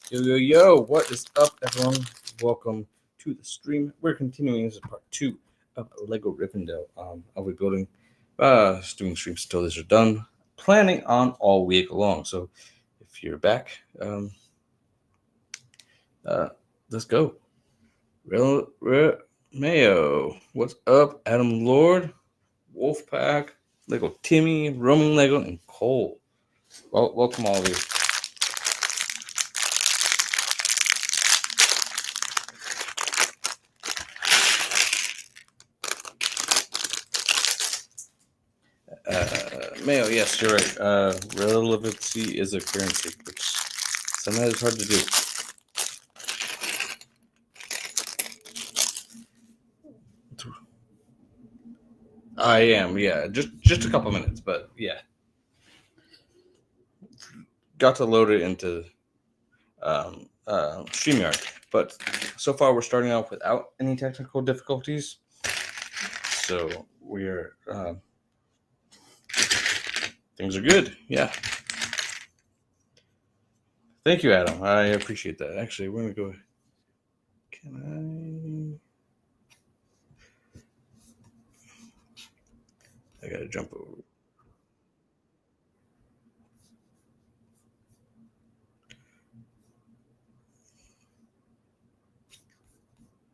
Yo, what is up, everyone? Welcome to the stream. We're continuing. This is part 2 of Lego Rivendell. I'll be building, doing streams until these are done. Planning on all week long. So if you're back, let's go. Mayo, what's up? Adam Lord, Wolfpack, Lego Timmy, Roman Lego, and Cole. Well, welcome all of you. Mayo, yes, you're right. Relevancy is a currency, which sometimes is hard to do. I am, yeah. Just a couple minutes, but yeah. Got to load it into StreamYard, but so far we're starting off without any technical difficulties. So we're things are good, yeah. Thank you, Adam. I appreciate that. Actually, we're gonna go. I gotta jump over.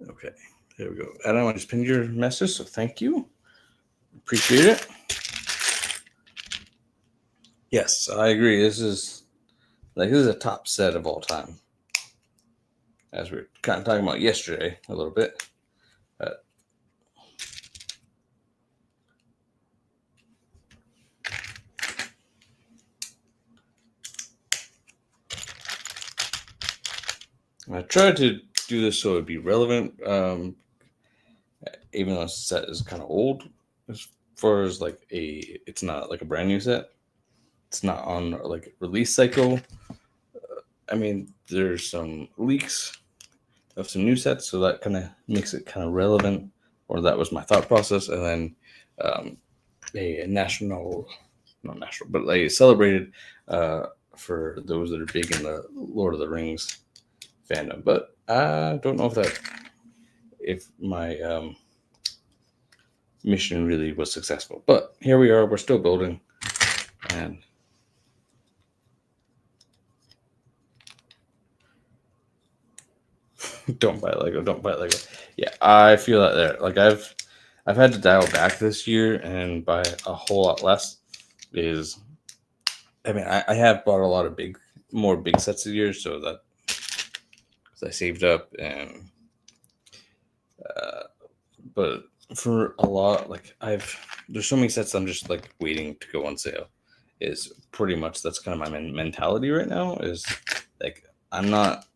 Okay, there we go. Adam, I just pinned your message, so thank you. Appreciate it. Yes, I agree. This is a top set of all time. As we were kind of talking about yesterday a little bit. I tried to do this so it would be relevant, even though the set is kind of old as far as it's not like a brand new set. It's not on like release cycle. I mean, there's some leaks of some new sets, so that kind of makes it kind of relevant, or that was my thought process. And then a celebrated for those that are big in the Lord of the Rings fandom. But I don't know if my mission really was successful. But here we are. We're still building, and don't buy Lego. Yeah, I feel that there. Like I've had to dial back this year and buy a whole lot less. I have bought a lot of more big sets this year, so that I saved up and but for a lot, there's so many sets I'm just like waiting to go on sale. Is pretty much that's kind of my mentality right now. Is like I'm not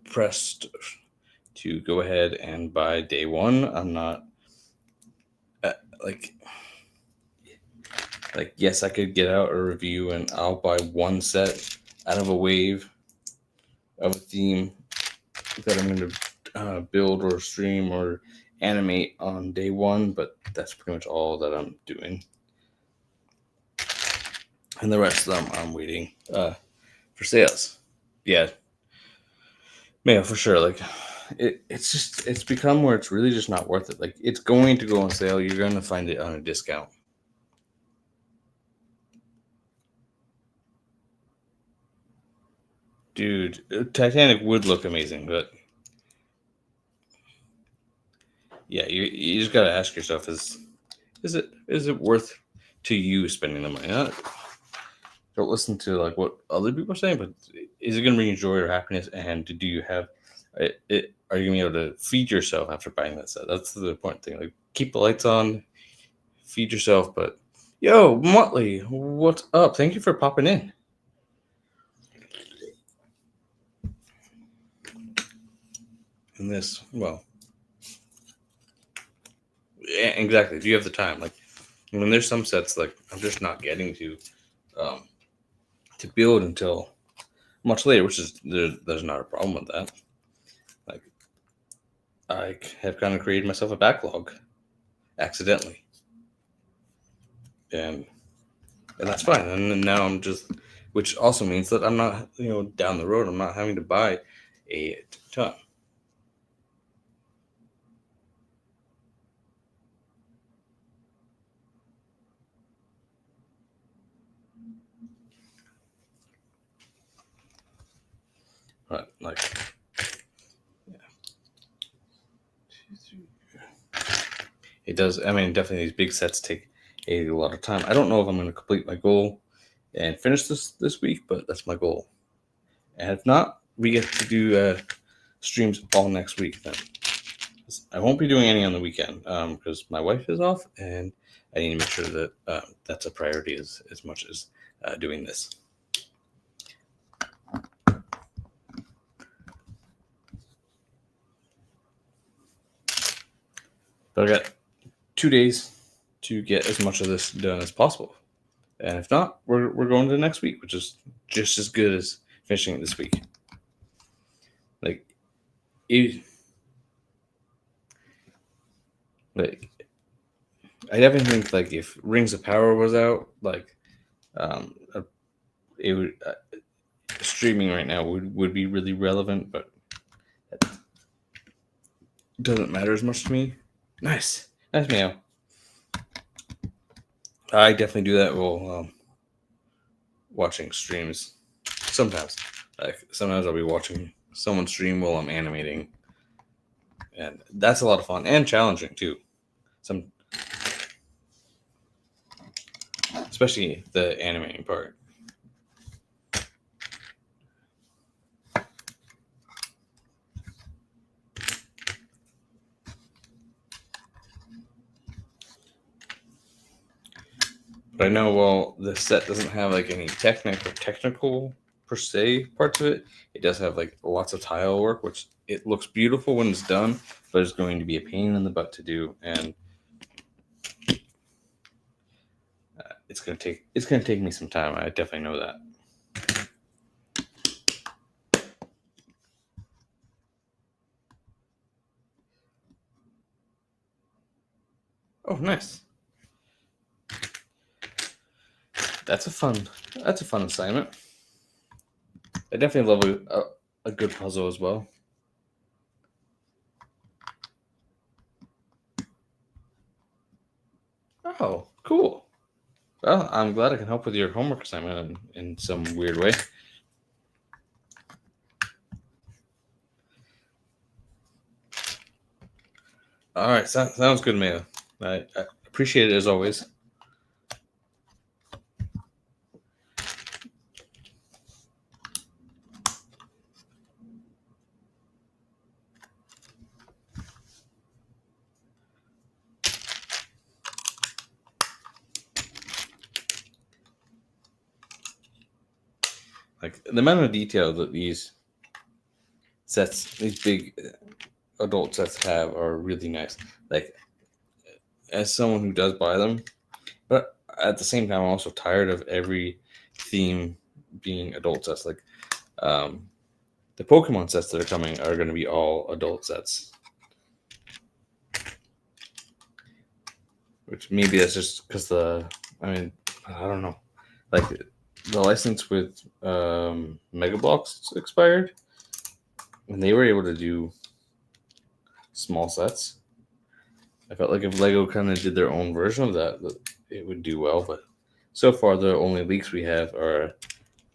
pressed to go ahead and buy day one. I'm not yes, I could get out a review and I'll buy one set out of a wave of a theme that I'm going to build or stream or animate on day one, but that's pretty much all that I'm doing. And the rest of them I'm waiting for sales. Yeah. Yeah, for sure. Like it's become where it's really just not worth it. Like it's going to go on sale. You're going to find it on a discount. Dude, Titanic would look amazing, but yeah, you just gotta ask yourself: is it worth to you spending the money? Don't listen to like what other people are saying, but is it gonna bring you joy or happiness? And do you have it? Are you gonna be able to feed yourself after buying that set? That's the important thing. Like keep the lights on, feed yourself. But yo, Motley, what's up? Thank you for popping in. And this, well, yeah, exactly. Do you have the time? Like when there's some sets like I'm just not getting to build until much later, which is there's not a problem with that. Like I have kind of created myself a backlog accidentally, and that's fine. And now I'm just which also means that I'm not, down the road, I'm not having to buy a ton. But it does. I mean, definitely these big sets take a lot of time. I don't know if I'm going to complete my goal and finish this week, but that's my goal. And if not, we get to do streams all next week then. I won't be doing any on the weekend because my wife is off, and I need to make sure that that's a priority as much as doing this. But I got 2 days to get as much of this done as possible. And if not, we're going to next week, which is just as good as finishing it this week. I definitely think if Rings of Power was out, it would streaming right now would be really relevant, but it doesn't matter as much to me. Nice meow. I definitely do that while watching streams. Sometimes I'll be watching someone stream while I'm animating, and that's a lot of fun and challenging too. Especially the animating part. But I know while the set doesn't have any technical per se parts of it, it does have lots of tile work, which it looks beautiful when it's done, but it's going to be a pain in the butt to do, and it's gonna take me some time. I definitely know that. Oh, nice. That's a fun assignment. I definitely love a good puzzle as well. Oh, cool. Well, I'm glad I can help with your homework assignment in some weird way. All right, sounds good, Maya. I appreciate it as always. The amount of detail that these big adult sets have are really nice. As someone who does buy them, but at the same time, I'm also tired of every theme being adult sets. The Pokemon sets that are coming are going to be all adult sets. Which maybe that's just because I don't know. The license with Mega Bloks expired, and they were able to do small sets. I felt like if Lego kind of did their own version of that, it would do well. But so far, the only leaks we have are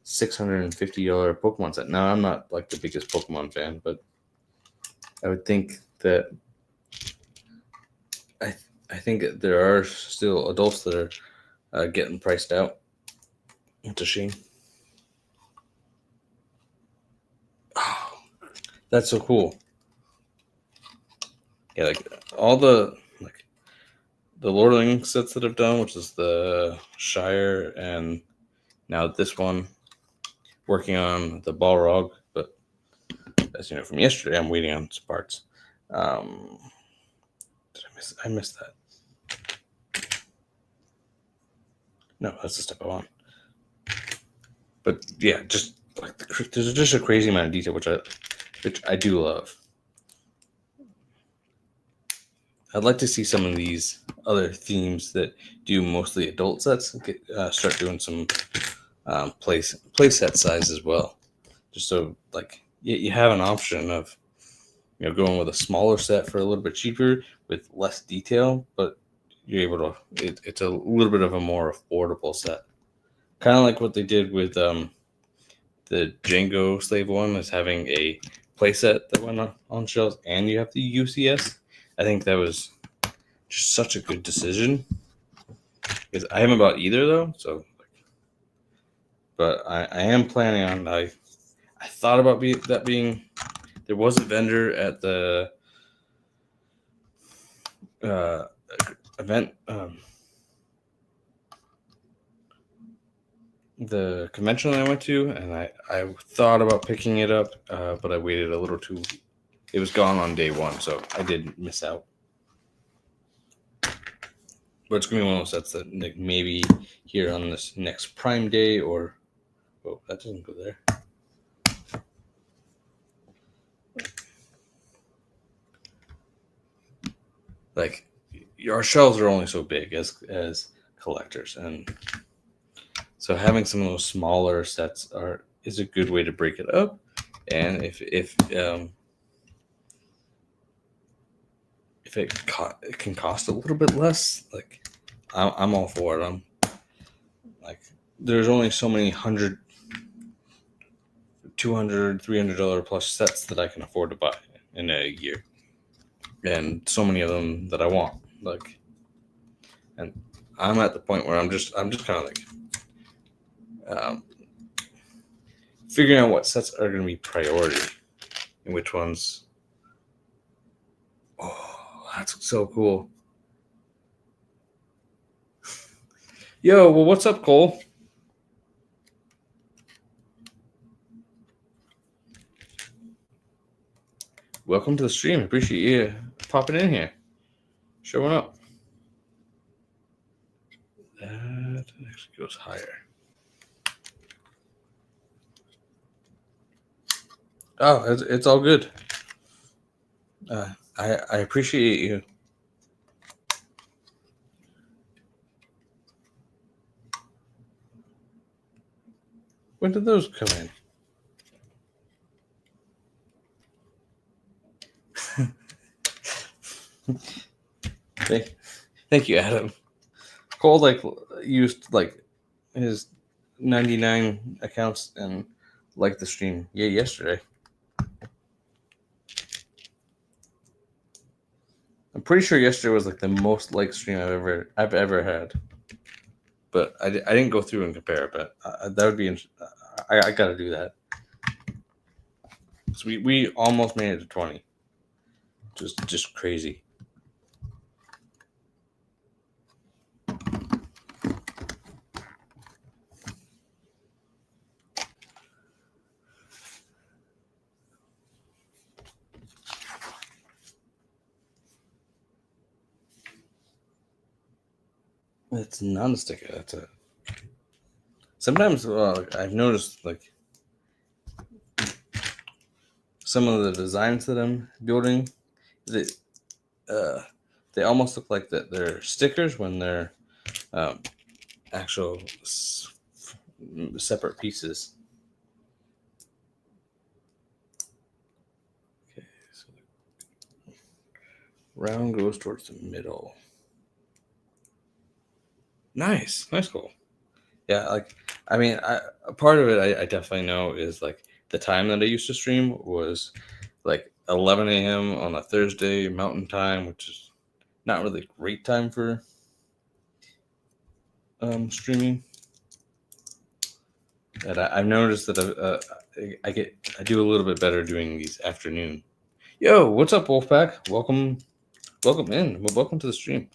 $650 Pokemon set. Now, I'm not the biggest Pokemon fan, but I would think that I think there are still adults that are getting priced out. It's a shame. Oh, that's so cool. Yeah, all the Lord of the Rings sets that I've done, which is the Shire, and now this one, working on the Balrog, but as you know from yesterday, I'm waiting on some parts. Did I missed that? No, that's the step I want. But yeah, just there's just a crazy amount of detail, which I do love. I'd like to see some of these other themes that do mostly adult sets start doing some play set size as well. Just so like you have an option of going with a smaller set for a little bit cheaper with less detail, but you're able to. It's a little bit of a more affordable set, kind of like what they did with the Django Slave one, is having a playset that went on shelves, and you have the UCS. I think that was just such a good decision. Because I haven't bought either though, so. But I am planning on. I thought about that being. There was a vendor at the event, the convention that I went to, and I thought about picking it up, but I waited a little too. It was gone on day one, so I did miss out. But it's gonna be one of those sets that like, maybe here on this next Prime Day or. Oh, that doesn't go there. Like, our shelves are only so big as collectors, and so having some of those smaller sets is a good way to break it up. And if it can cost a little bit less, like I'm all for it. I'm like, there's only so many $100, $200, $300 plus sets that I can afford to buy in a year, and so many of them that I want. Like, and I'm at the point where I'm just kind of like figuring out what sets are going to be priority and which ones. Oh, that's so cool. Yo, well, what's up, Cole? Welcome to the stream. Appreciate you popping in here, showing up. That actually goes higher. Oh, it's all good. I appreciate you. When did those come in? Thank you, Adam. Cole like used like his 99 accounts and liked the stream. Yeah, yesterday. I'm pretty sure yesterday was like the most liked stream I've ever had. But I didn't go through and compare. But that would be. I got to do that. So we almost made it to 20. Just crazy. It's not a sticker. That's it. Sometimes I've noticed like some of the designs that I'm building, they almost look like that they're stickers when they're actual separate pieces. Okay, so round goes towards the middle. Nice goal. Yeah, like I mean, a part of it I definitely know is like the time that I used to stream was like 11 a.m. on a Thursday Mountain Time, which is not really a great time for streaming. And I've noticed that I do a little bit better doing these afternoon. Yo, what's up, Wolfpack? Welcome in. Well, welcome to the stream.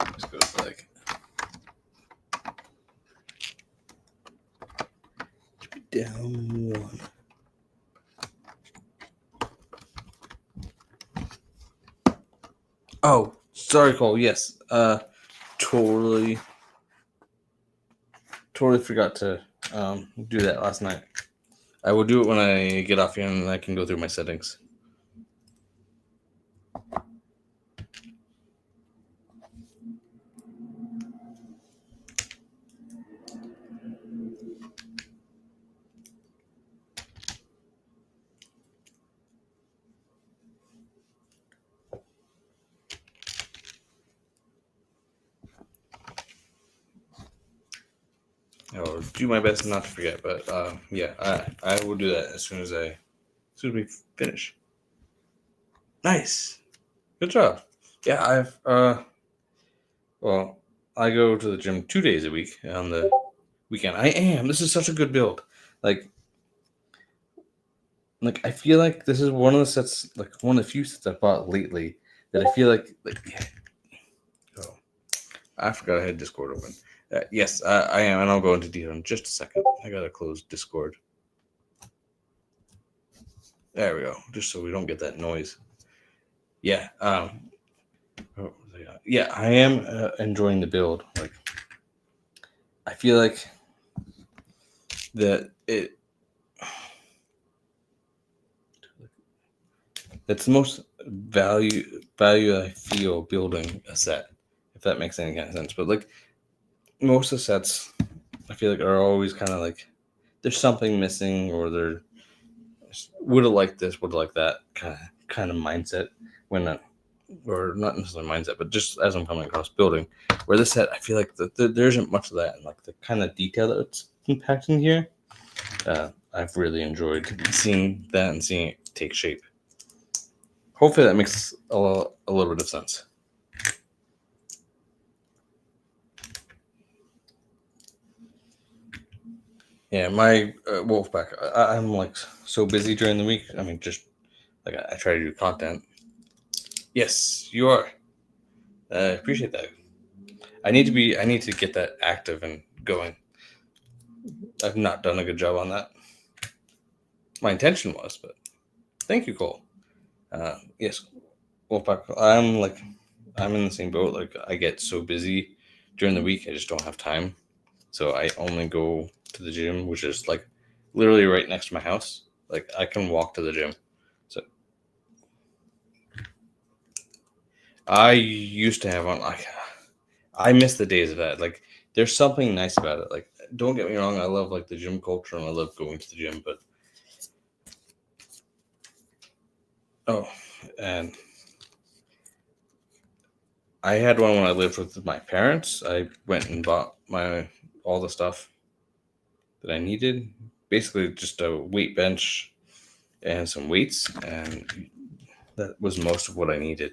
Let's go like down one. Oh, sorry, Cole. Yes, totally forgot to do that last night. I will do it when I get off here and I can go through my settings. I'll do my best not to forget, but yeah, I will do that as soon as we finish. Nice, good job. Yeah, well, I go to the gym 2 days a week on the weekend. This is such a good build. Like I feel like this is one of the sets, like one of the few sets I bought lately that I feel like oh, I forgot I had Discord open. Yes, I am, and I'll go into detail in just a second. I gotta close Discord. There we go, just so we don't get that noise. Yeah, yeah, I am enjoying the build. Like, I feel like that that's the most value I feel building a set, if that makes any kind of sense. But like most of the sets, I feel like are always kind of like there's something missing, or they're would have liked this, would have liked that kind of mindset when or not necessarily mindset, but just as I'm coming across building. Where this set, I feel like there isn't much of that, and like the kind of detail that's impacting here. I've really enjoyed seeing that and seeing it take shape. Hopefully that makes a little bit of sense. Yeah, my Wolfpack, I'm like so busy during the week. I mean, just like I try to do content. Yes, you are. I appreciate that. I need to get that active and going. I've not done a good job on that. My intention was, but thank you, Cole. Yes, Wolfpack. I'm in the same boat. Like I get so busy during the week, I just don't have time. So I only go to the gym, which is like literally right next to my house. Like I can walk to the gym. So I used to have one. Like I miss the days of that. Like there's something nice about it. Like don't get me wrong, I love like the gym culture and I love going to the gym, but and I had one when I lived with my parents. I went and bought all the stuff that I needed. Basically just a weight bench and some weights, and that was most of what I needed.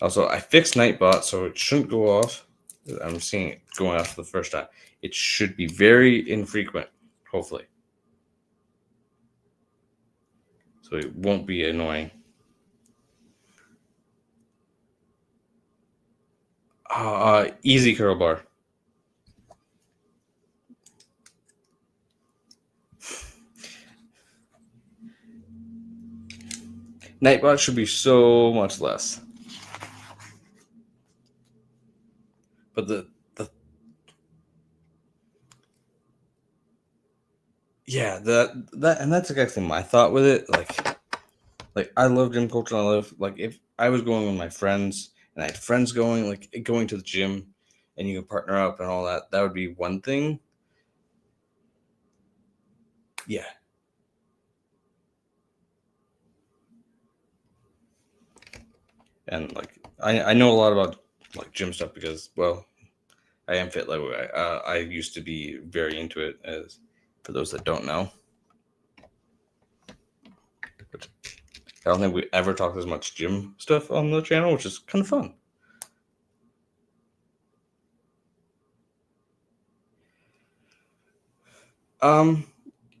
Also, I fixed Nightbot, so it shouldn't go off. I'm seeing it going off for the first time. It should be very infrequent, hopefully. So it won't be annoying. Easy curl bar. Nightbot should be so much less. But the yeah, that and that's exactly my thought with it. Like I love gym culture. I love like if I was going with my friends and I had friends going, like going to the gym and you can partner up and all that, that would be one thing. Yeah. And like I know a lot about like gym stuff because well, I am FitLegoGuy. I used to be very into it, as for those that don't know. But I don't think we ever talked as much gym stuff on the channel, which is kind of fun.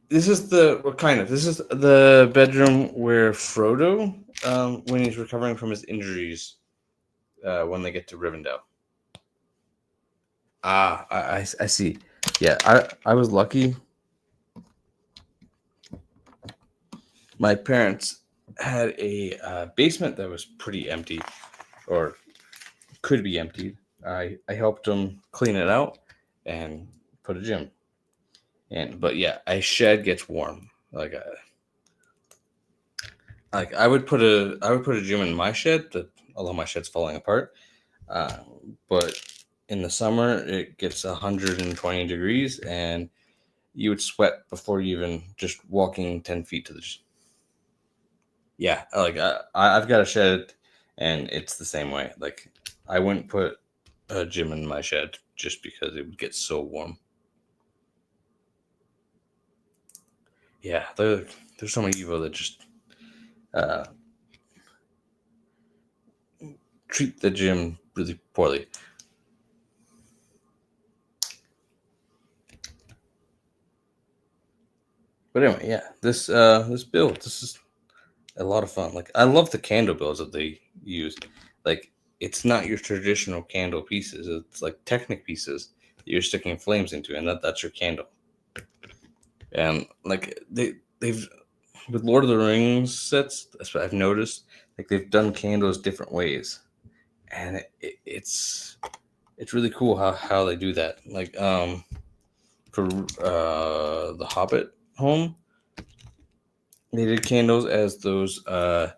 This is the bedroom where Frodo, when he's recovering from his injuries, when they get to Rivendell. I see. Yeah, I was lucky. My parents had a basement that was pretty empty, or could be emptied. I helped them clean it out and put a gym. But yeah, a shed gets warm. Like I would put a gym in my shed, although my shed's falling apart. But in the summer, it gets 120 degrees, and you would sweat before you even just walking 10 feet to the. Yeah, like I've got a shed, and it's the same way. Like I wouldn't put a gym in my shed just because it would get so warm. Yeah, there's so many people that just uh, treat the gym really poorly. But anyway, yeah, this build, this is a lot of fun. Like I love the candle builds that they use. Like it's not your traditional candle pieces. It's like Technic pieces that you're sticking flames into, and that's your candle. And like they've with Lord of the Rings sets, that's what I've noticed. Like they've done candles different ways, and it's really cool how they do that. Like for the Hobbit home, they did candles as those. They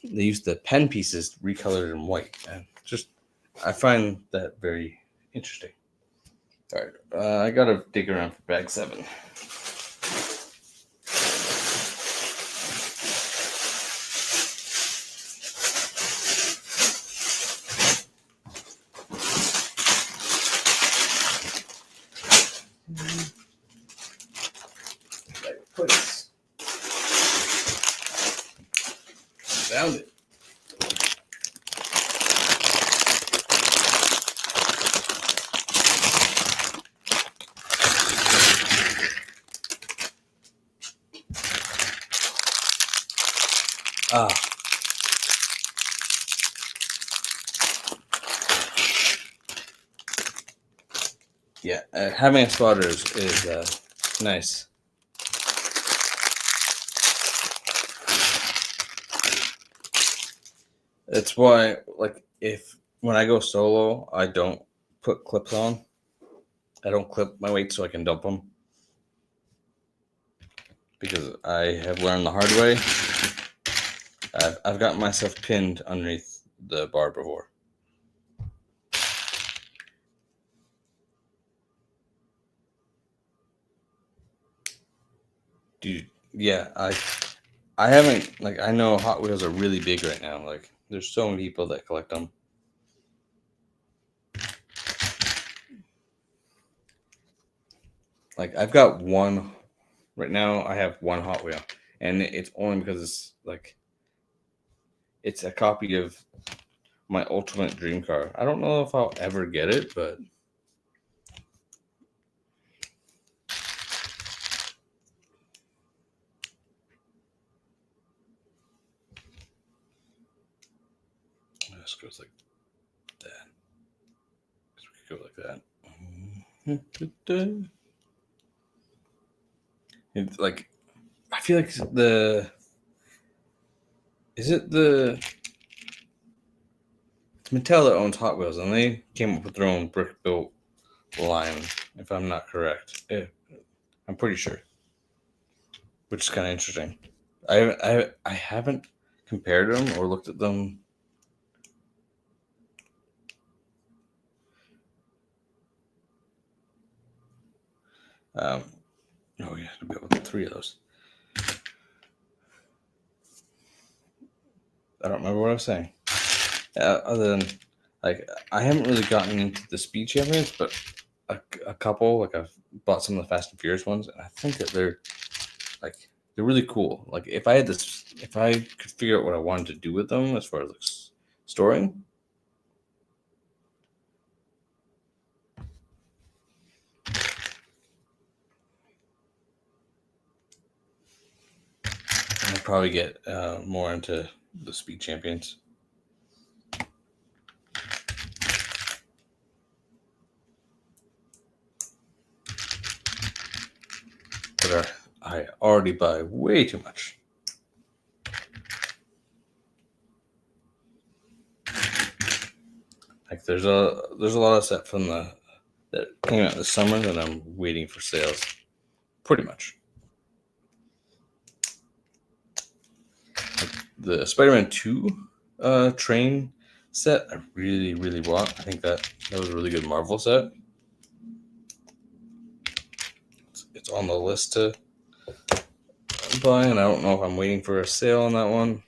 used the pen pieces recolored in white, and just I find that very interesting. All right, I gotta dig around for bag 7. Place. Found it. Ah. Yeah, having a spotter is nice. It's why, like, if when I go solo, I don't put clips on. I don't clip my weights so I can dump them. Because I have learned the hard way. I've gotten myself pinned underneath the bar before. Dude, yeah, I haven't, like, I know Hot Wheels are really big right now. Like, there's so many people that collect them. Like, I've got one right now. I have one Hot Wheel, and it's only because it's like it's a copy of my ultimate dream car. I don't know if I'll ever get it, but this goes like that. We could go like that. It's like I feel like is it the it's Mattel that owns Hot Wheels, and they came up with their own brick built line, if I'm not correct. Yeah, I'm pretty sure, which is kind of interesting. I haven't compared them or looked at them. Oh yeah, to be able to get 3 of those. I don't remember what I was saying. Other than like I haven't really gotten into the speed champions, but a couple, like I've bought some of the Fast and Furious ones, and I think that they're really cool. Like if I could figure out what I wanted to do with them as far as like storing. I'd probably get more into the speed champions. But I already buy way too much. Like there's a lot of stuff from that came out this summer that I'm waiting for sales. pretty much. The Spider-Man 2 train set, I really, really want. I think that was a really good Marvel set. It's on the list to buy, and I don't know if I'm waiting for a sale on that one,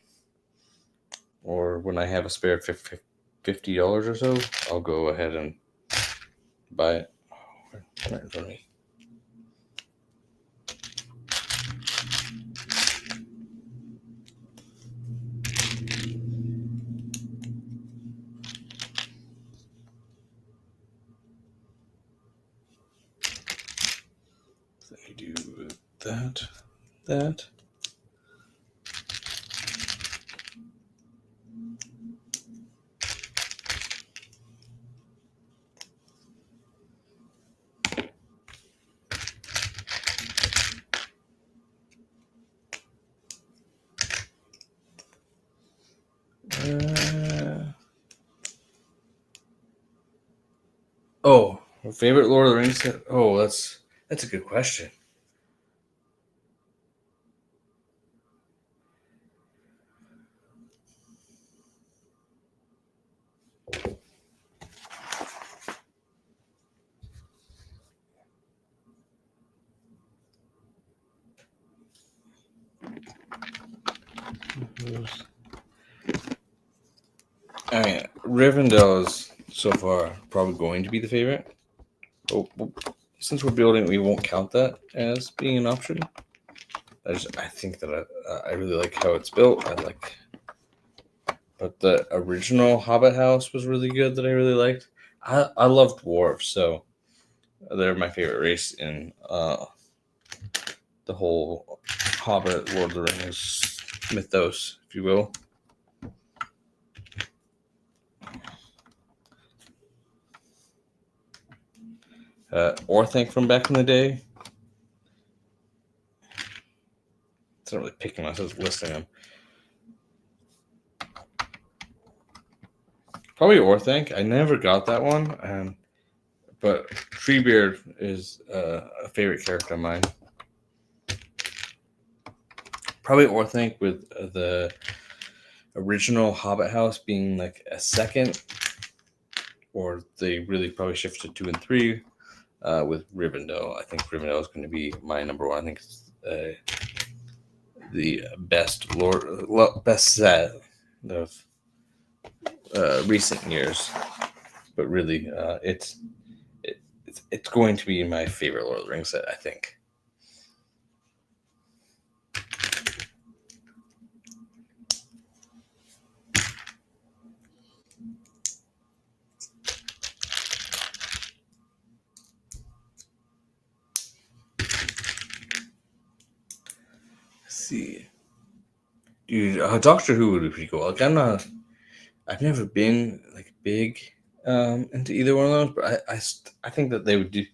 or when I have a spare $50 or so, I'll go ahead and buy it. Right in front of me. Let me do that. Oh, favorite Lord of the Rings set? Oh, that's a good question. I mean, Rivendell is so far probably going to be the favorite. Oh, since we're building, we won't count that as being an option. I think that I really like how it's built. But the original Hobbit house was really good that I really liked. I love dwarves, so they're my favorite race in the whole Hobbit, Lord of the Rings mythos, if you will. Orthanc from back in the day. It's not really picking us, it's listing them. Probably Orthanc. I never got that one, but Treebeard is a favorite character of mine. Probably Orthanc with the original Hobbit house being like a second, or they really probably shifted 2 and 3 with Rivendell. I think Rivendell is going to be my number one. I think it's the best set of recent years, but really it's going to be my favorite Lord of the Rings set, I think. See, dude, Doctor Who would be pretty cool. Like, I've never been like big into either one of those, but I think that they would do.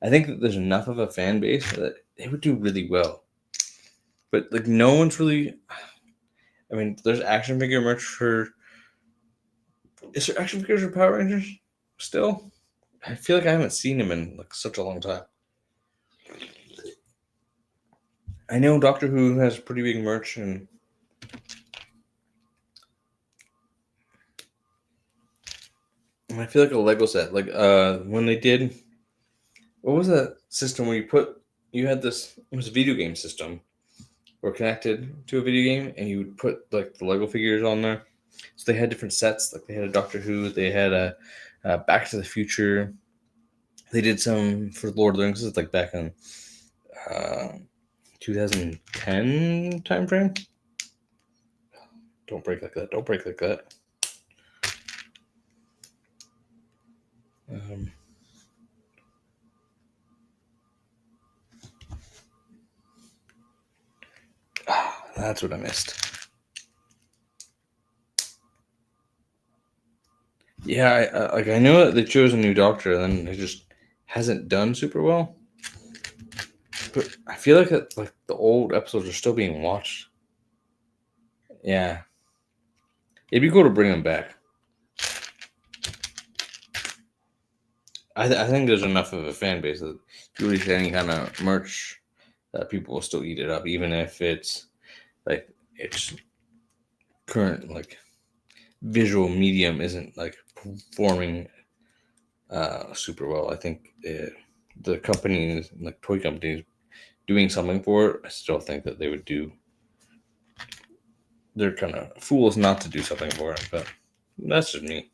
I think that there's enough of a fan base that they would do really well. But like, no one's really. I mean, there's action figure merch for. Is there action figures for Power Rangers still? I feel like I haven't seen them in like such a long time. I know Doctor Who has pretty big merch, and I feel like a Lego set. Like when they did, what was that system where you had this? It was a video game system, or connected to a video game, and you would put like the Lego figures on there. So they had different sets. Like they had a Doctor Who, they had a Back to the Future. They did some for Lord of the Rings, like back in 2010 time frame. Don't break like that. Don't break like that. That's what I missed. Yeah, I know that they chose a new Doctor, and then it just hasn't done super well. But I feel like the old episodes are still being watched. Yeah, it'd be cool to bring them back. I think there's enough of a fan base that you release any kind of merch people will still eat it up, even if it's like its current like visual medium isn't like performing super well. I think the companies, like toy companies, doing something for it. I still think that they would do. They're kind of fools not to do something for it, but that's just me.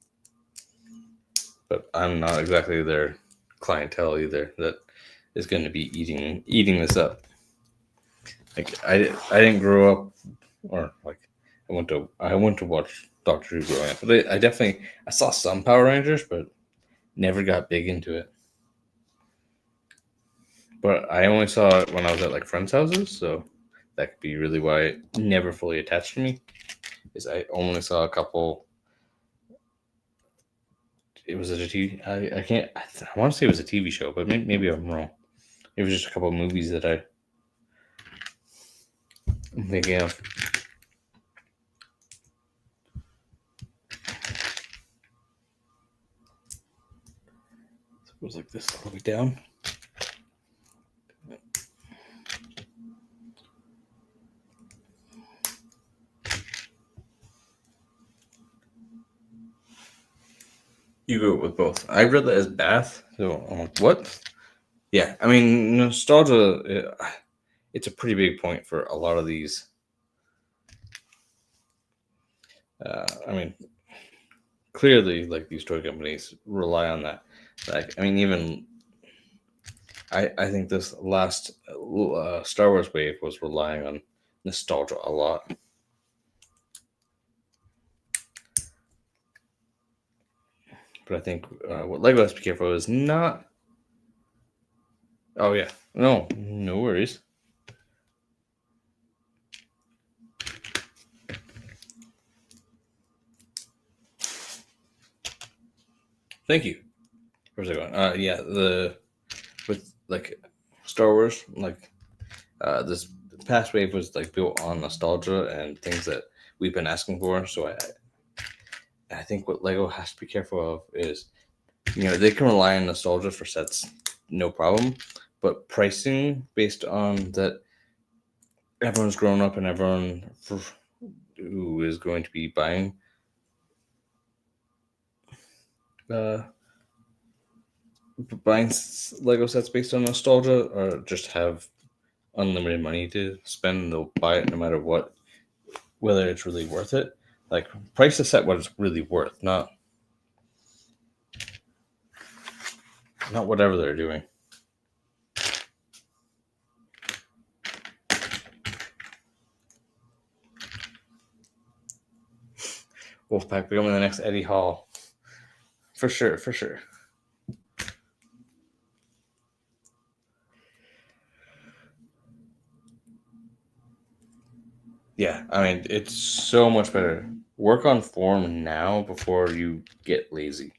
But I'm not exactly their clientele either that is going to be eating this up. Like I didn't grow up, or like I went to watch Doctor Who growing up, but I saw some Power Rangers, but never got big into it. But I only saw it when I was at like friends' houses, so that could be really why it never fully attached to me. Is I only saw a couple. It was a TV. I can't. I want to say it was a TV show, but maybe I'm wrong. It was just a couple of movies that I'm thinking of. It was like this all the way down. You go with both. I read that as Bath, so I'm like, what? Yeah, I mean, nostalgia, it's a pretty big point for a lot of these. I mean, clearly, like, these toy companies rely on that. Like, I mean, even, I think this last Star Wars wave was relying on nostalgia a lot. But I think what Lego has to be careful of is not. Oh, yeah. No worries. Thank you. Where's it going? Yeah, with like Star Wars, like this past wave was like built on nostalgia and things that we've been asking for. So I think what Lego has to be careful of is, they can rely on nostalgia for sets, no problem, but pricing based on that everyone's grown up and everyone who is going to be buying buying Lego sets based on nostalgia, or just have unlimited money to spend and they'll buy it no matter what, whether it's really worth it. Like, price the set what it's really worth, not whatever they're doing. Wolfpack becoming the next Eddie Hall. For sure. Yeah, I mean, it's so much better. Work on form now before you get lazy.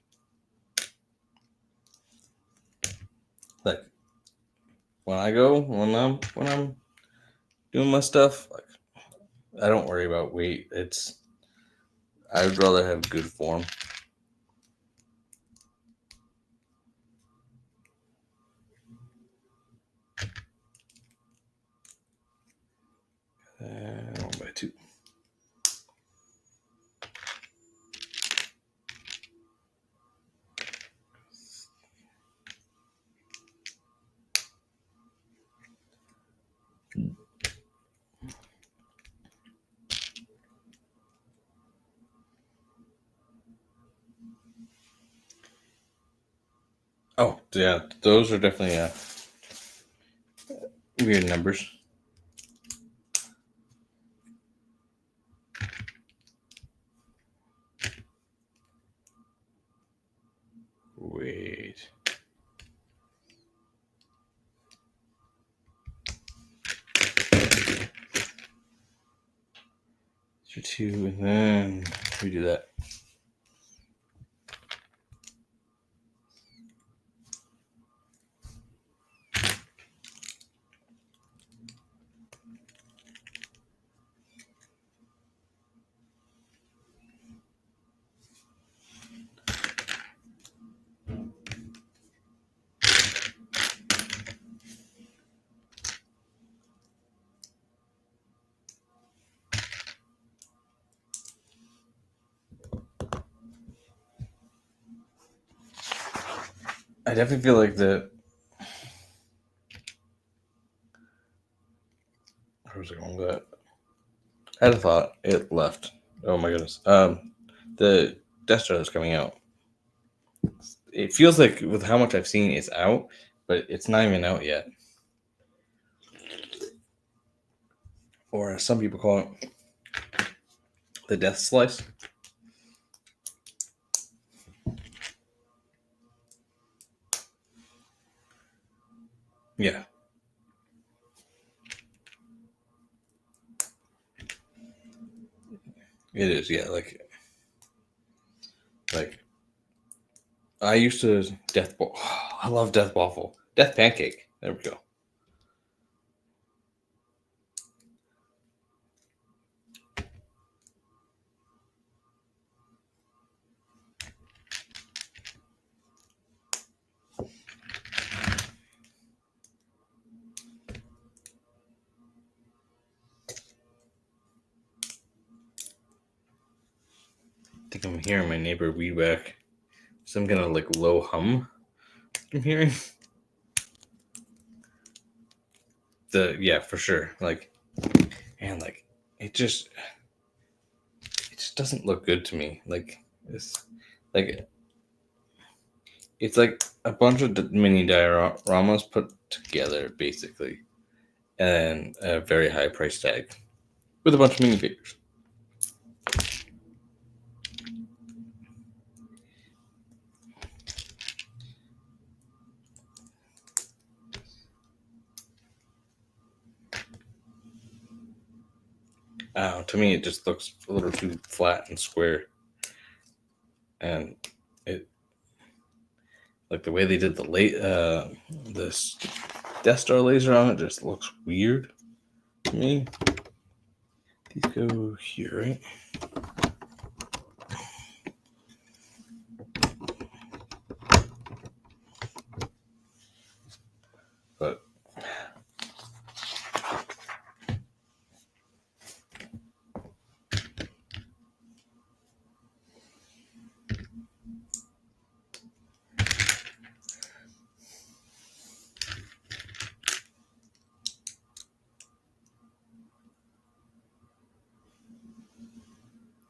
Like, when I'm doing my stuff, like, I don't worry about weight. I would rather have good form. One by two. Oh, yeah, those are definitely weird numbers. Wait. Two, and then we do that. I definitely feel like the. Where was I going with that? I had a thought. It left. Oh my goodness. The Death Star that's coming out. It feels like with how much I've seen, it's out, but it's not even out yet. Or as some people call it, the Death Slice. Yeah. It is, yeah. Like I used to Death Ball. I love Death Waffle. Death Pancake. There we go. I think I'm hearing my neighbor weed whack. Some kind of like low hum I'm hearing. Yeah, for sure. Like, and like it just doesn't look good to me. Like like it's like a bunch of mini dioramas put together basically, and a very high price tag with a bunch of minifigures. To me, it just looks a little too flat and square, and it like the way they did this Death Star laser on it just looks weird to me. These go here, right? But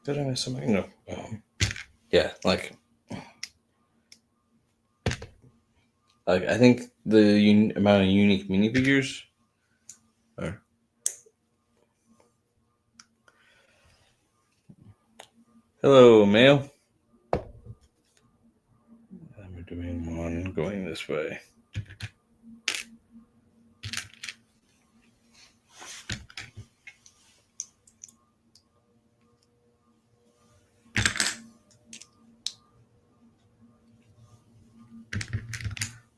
did I miss something? No. Yeah, like I think the amount of unique minifigures are. Hello, male. I'm doing one going this way.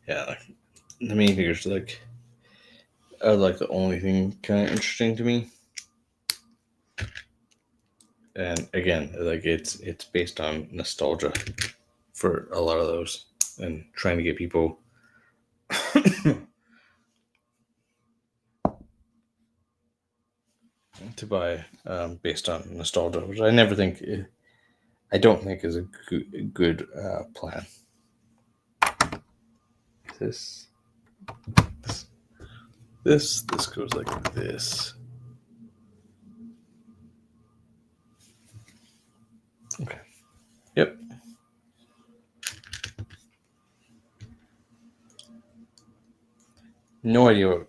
Yeah, like the minifigures are like the only thing kind of interesting to me. And again, like it's based on nostalgia for a lot of those, and trying to get people to buy based on nostalgia, which I don't think is a good plan. This goes like this. Okay. Yep. No idea what.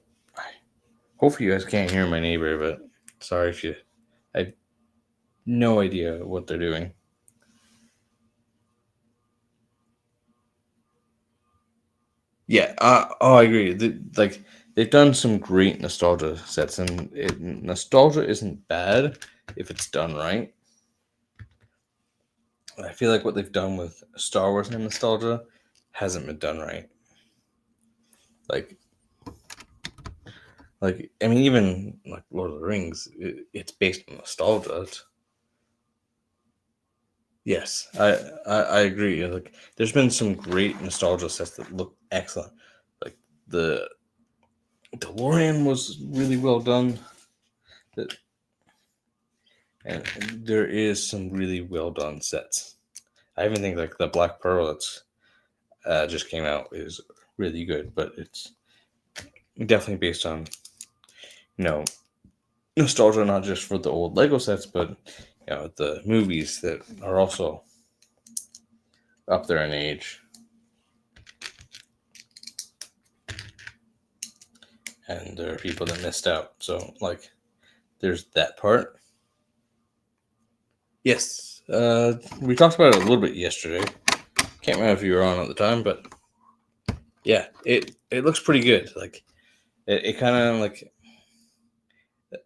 Hopefully, you guys can't hear my neighbor, but sorry if you. I have no idea what they're doing. Yeah. I agree. They've done some great nostalgia sets, and nostalgia isn't bad if it's done right. I feel like what they've done with Star Wars and nostalgia hasn't been done right. Like I mean, even like Lord of the Rings, it's based on nostalgia. Yes, I agree. Like, there's been some great nostalgia sets that look excellent. Like the DeLorean was really well done. And there is some really well done sets. I even think like the Black Pearl. just came out is really good, but it's definitely based on nostalgia, not just for the old Lego sets, but the movies that are also up there in age. And there are people that missed out. So, like, there's that part. Yes. We talked about it a little bit yesterday. Can't remember if you were on at the time, but yeah, it looks pretty good. Like, it kind of, like,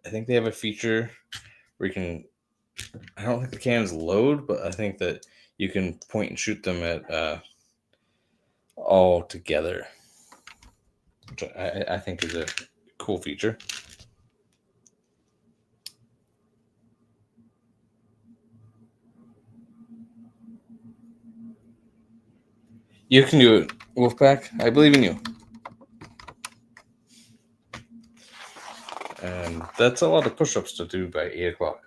I think they have a feature where you can, I don't think the cannons load, but I think that you can point and shoot them at all together, which I think is a cool feature. You can do it, Wolfpack. I believe in you. And that's a lot of push-ups to do by 8 o'clock.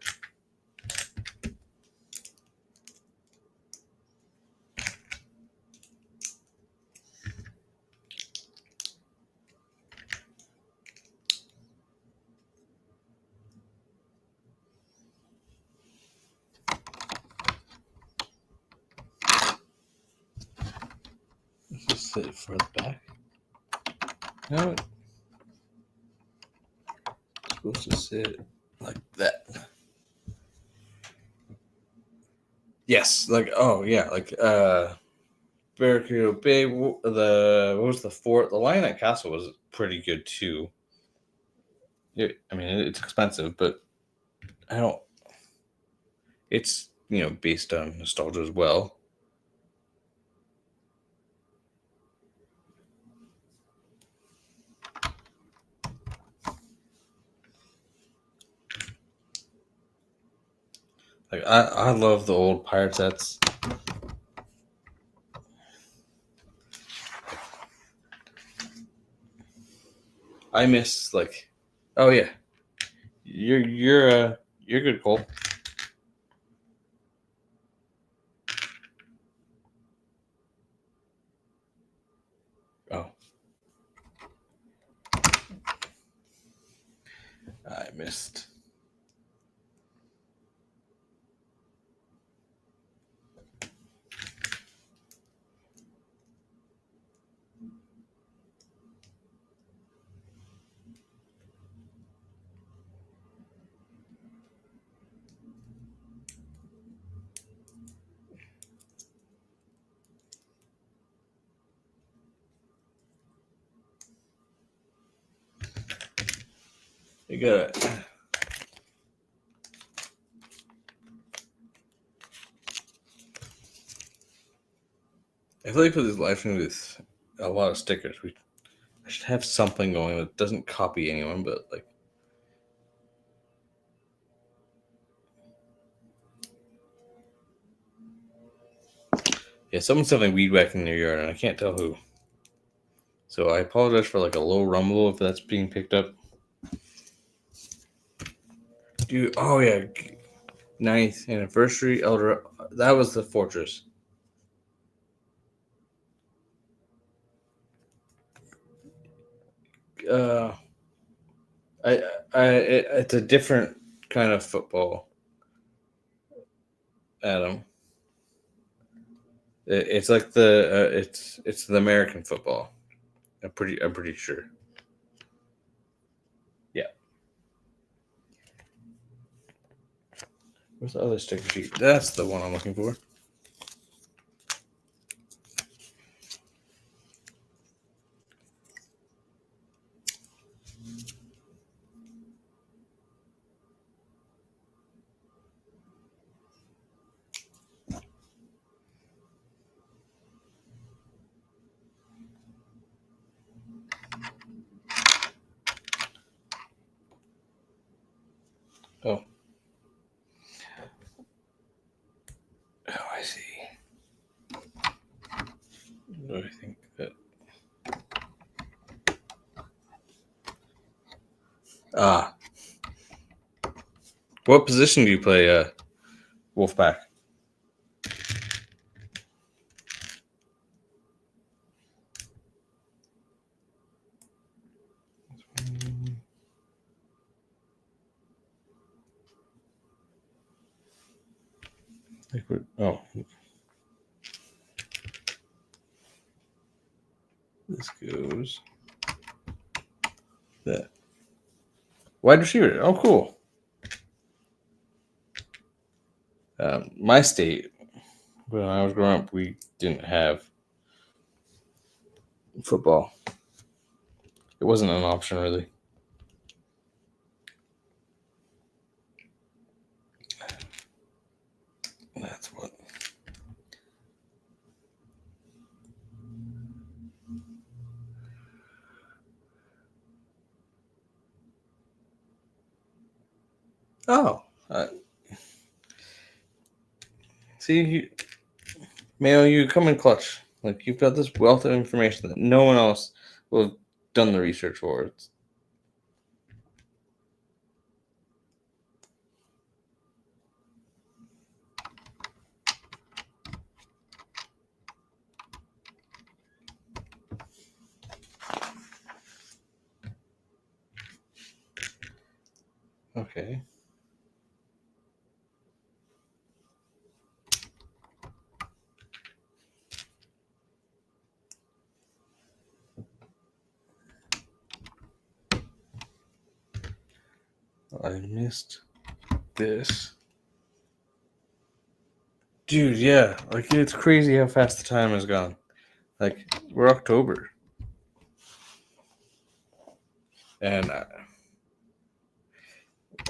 Let's just sit further back. No, it's supposed to sit like that. Yes, like Barracuda Bay. What was the fort? The Lionette Castle was pretty good too. I mean, it's expensive, but I don't. It's based on nostalgia as well. Like I love the old pirate sets. I miss oh yeah, you're good, Cole. Oh, I missed. You got it. I feel like for this live stream with a lot of stickers, I should have something going that doesn't copy anyone, but like. Yeah, someone's having weed whacking in their yard, and I can't tell who. So I apologize for like a low rumble if that's being picked up. Dude, oh yeah, 9th anniversary Elder. That was the fortress. It's a different kind of football, Adam. It's like it's the American football. I'm pretty sure. Yeah. Where's the other sticker sheet? That's the one I'm looking for. Oh. Oh, I see. Do I think that? Ah. What position do you play, Wolfpack? Oh, this goes that wide receiver. Oh, cool. My state, when I was growing up, we didn't have football. It wasn't an option, really. That's what. Oh, see, Mayo, you come in clutch. Like, you've got this wealth of information that no one else will have done the research for. It's, okay. I missed this. Dude, yeah. Like, it's crazy how fast the time has gone. Like, we're October. And,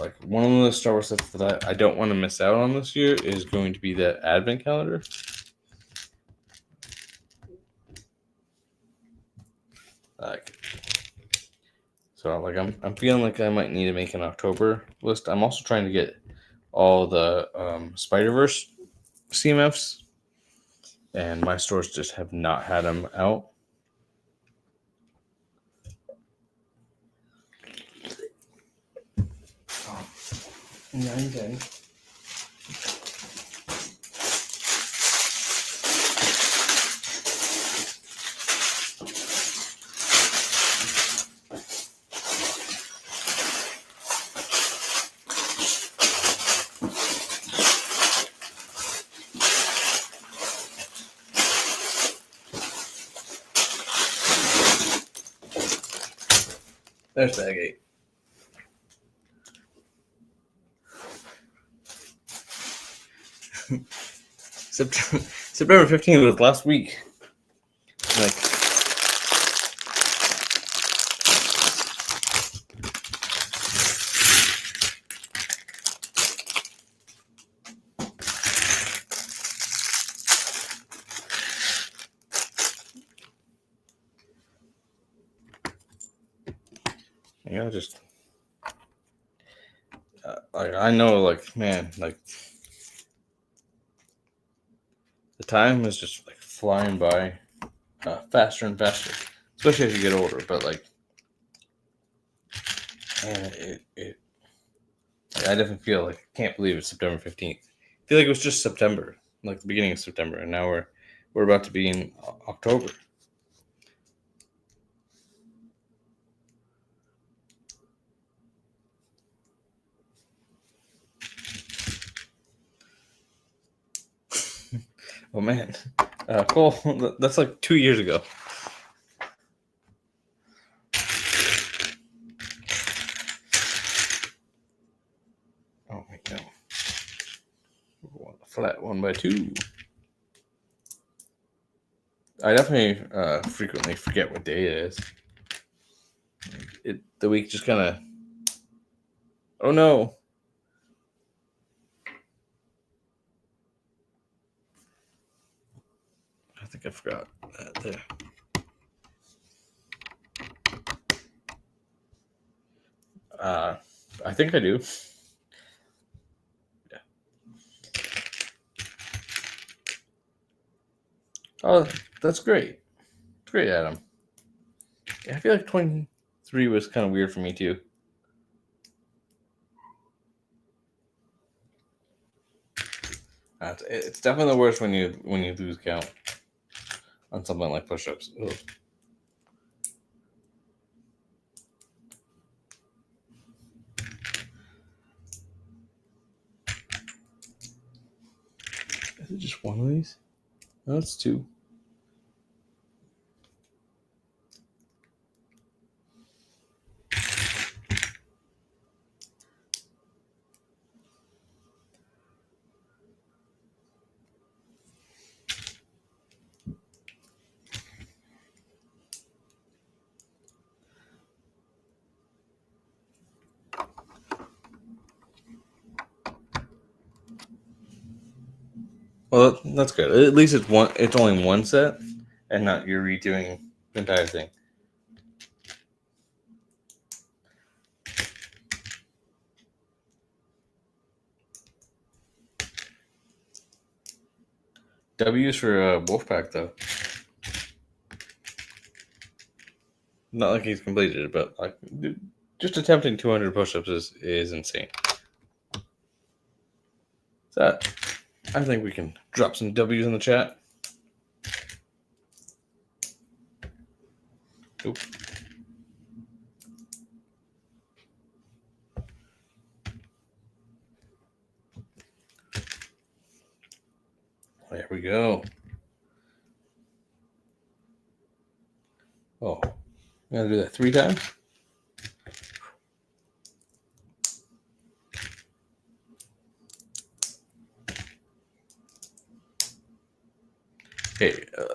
like, one of the Star Wars stuff that I don't want to miss out on this year is going to be that Advent calendar. Like, so, like, I'm feeling like I might need to make an October list. I'm also trying to get all the Spider-Verse CMFs, and my stores just have not had them out. Oh, 910. There's bag 8. September 15th was last week. Like, just like, I know, like, man, like, the time is just like flying by faster and faster, especially as you get older. But like, man, I definitely feel like I can't believe it's September 15th. I feel like it was just September, like the beginning of September, and now we're about to be in October. Oh man, cool. That's like 2 years ago. Oh wait, no. Flat 1x2. I definitely frequently forget what day it is. The week just kind of. Oh no. I think I forgot that there. I think I do. Yeah. Oh, that's great. Great, Adam. Yeah, I feel like 23 was kind of weird for me too. It's definitely the worst when you lose count on something like push-ups. Ugh. it just one of these? No, it's two. Well, that's good. At least it's one. It's only one set, and not you're redoing the entire thing. W's for Wolfpack though. Not like he's completed it, but like just attempting 200 push-ups is insane. So I think we can drop some W's in the chat. Oop. There we go. Oh, I'm gonna do that 3 times. Hey, at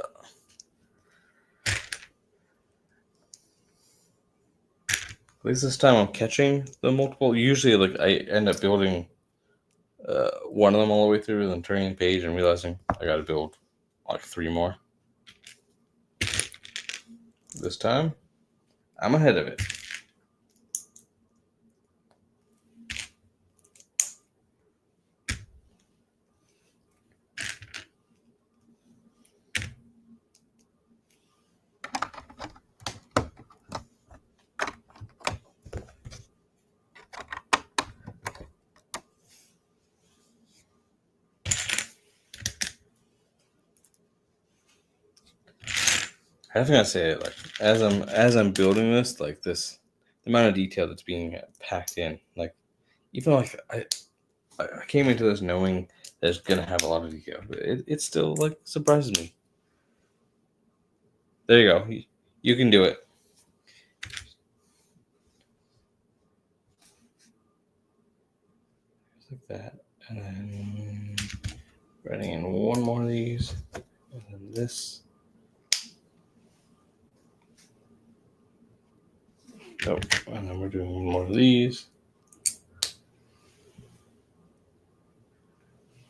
least this time I'm catching the multiple. Usually, like I end up building one of them all the way through, and then turning the page and realizing I got to build like 3 more. This time, I'm ahead of it. I think I say it like as I'm building this, like this, the amount of detail that's being packed in, like even like I came into this knowing that it's gonna have a lot of detail, but it still like surprises me. There you go, you can do it. Like that, and then writing in one more of these, and then this. Oh, and then we're doing one more of these.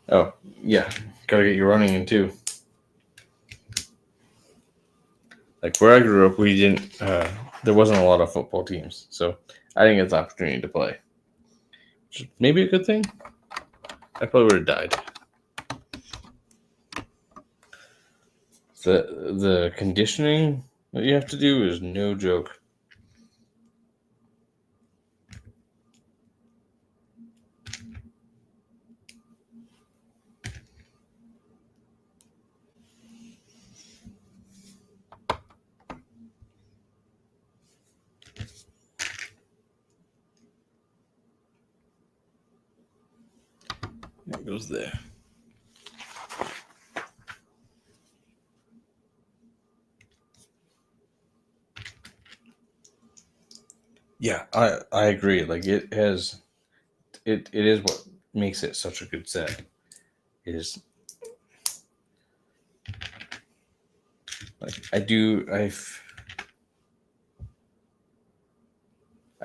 Oh, yeah, gotta get your running in too. Like where I grew up, we didn't. There wasn't a lot of football teams, so I didn't get the opportunity to play. Which is maybe a good thing. I probably would have died. The conditioning that you have to do is no joke. It goes there. Yeah, I agree. Like it is what makes it such a good set. Is like I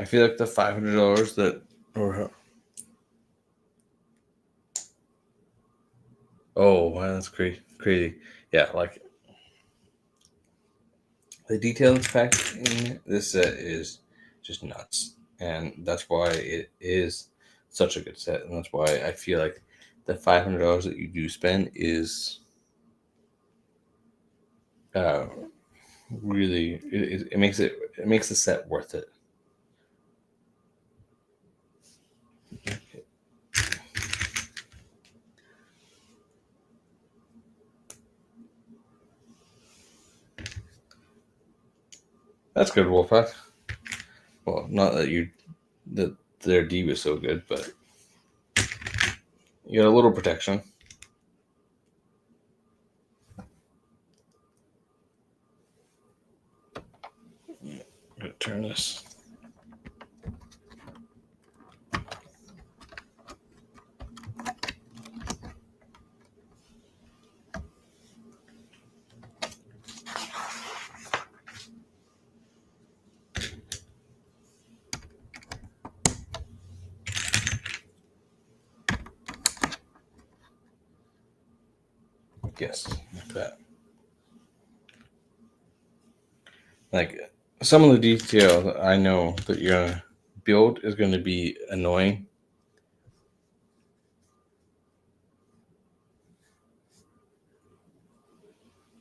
feel like the $500 that or oh wow, that's crazy. Yeah, like the detail that's packed in this set is just nuts, and that's why it is such a good set, and that's why I feel like the $500 that you do spend is really it makes the set worth it. That's good, Wolfpack. Well, not that their D was so good, but you got a little protection. turn this. Yes, like that. Like some of the detail that I know that you're gonna build is going to be annoying.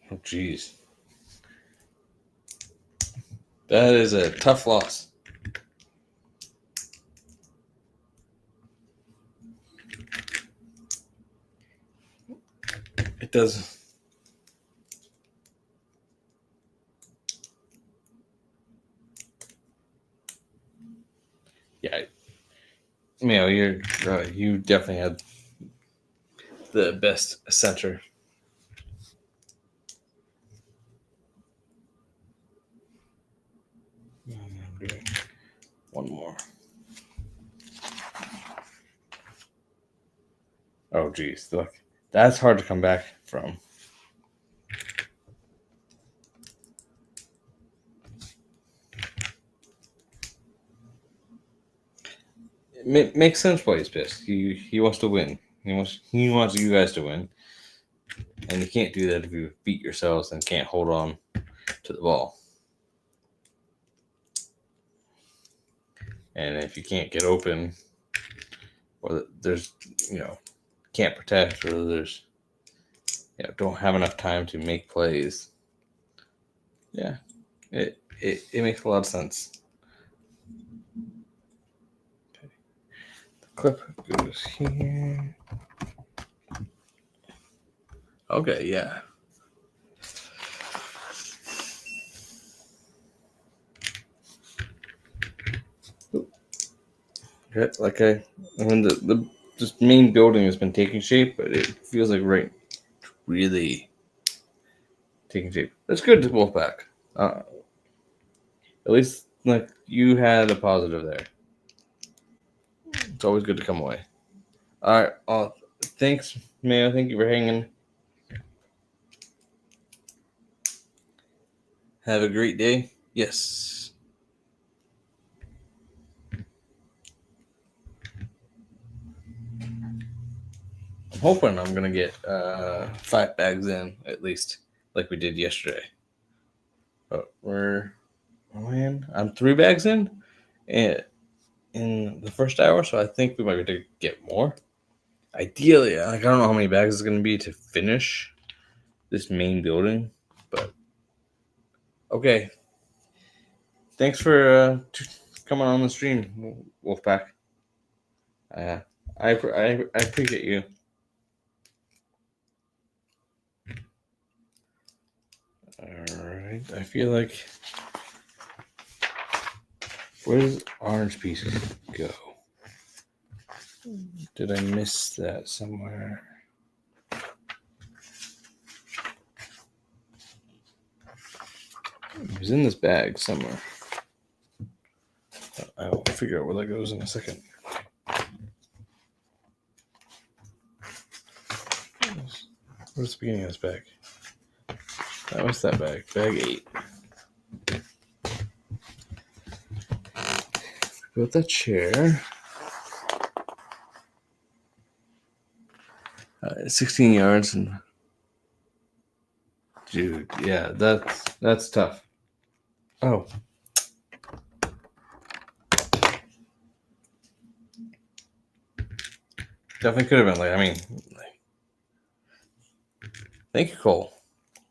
Oh, jeez. That is a tough loss. It does. Yeah. You definitely had the best center. One more. Oh, geez. Look, that's hard to come back from. It makes sense why he's pissed. He wants to win. He wants you guys to win. And you can't do that if you beat yourselves and can't hold on to the ball. And if you can't get open, or there's, can't protect, or there's, don't have enough time to make plays. Yeah, it makes a lot of sense. Okay. The clip goes here. Okay, yeah. Okay, the just main building has been taking shape, but it feels like really taking shape. That's good to Wolfpack. At least like you had a positive there. It's always good to come away. All right. Thanks, Mayo. Thank you for hanging. Have a great day. Yes. I'm hoping I'm gonna get 5 bags in at least, like we did yesterday. But I'm 3 bags in the first hour, so I think we might be able to get more. Ideally, I don't know how many bags it's gonna be to finish this main building, but okay. Thanks for coming on the stream, Wolfpack. I appreciate you. All right. I feel like where does orange pieces go? Did I miss that somewhere? It was in this bag somewhere. I'll figure out where that goes in a second. Where's the beginning of this bag? That was that bag. Bag 8. Built that chair. 16 yards and dude, yeah, that's tough. Oh. Definitely could have been thank you, Cole.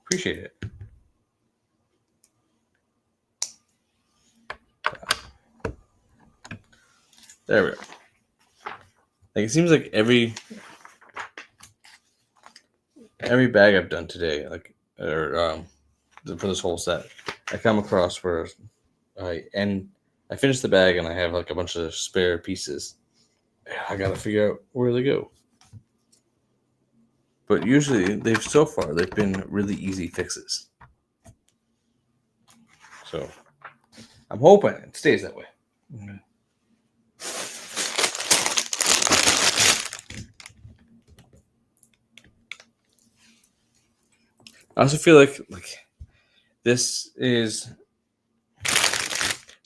Appreciate it. There we go. It seems like every bag I've done today, for this whole set, I come across where I finish the bag and I have a bunch of spare pieces. I gotta figure out where they go. But usually they've been really easy fixes. So I'm hoping it stays that way. Okay. I also feel like this is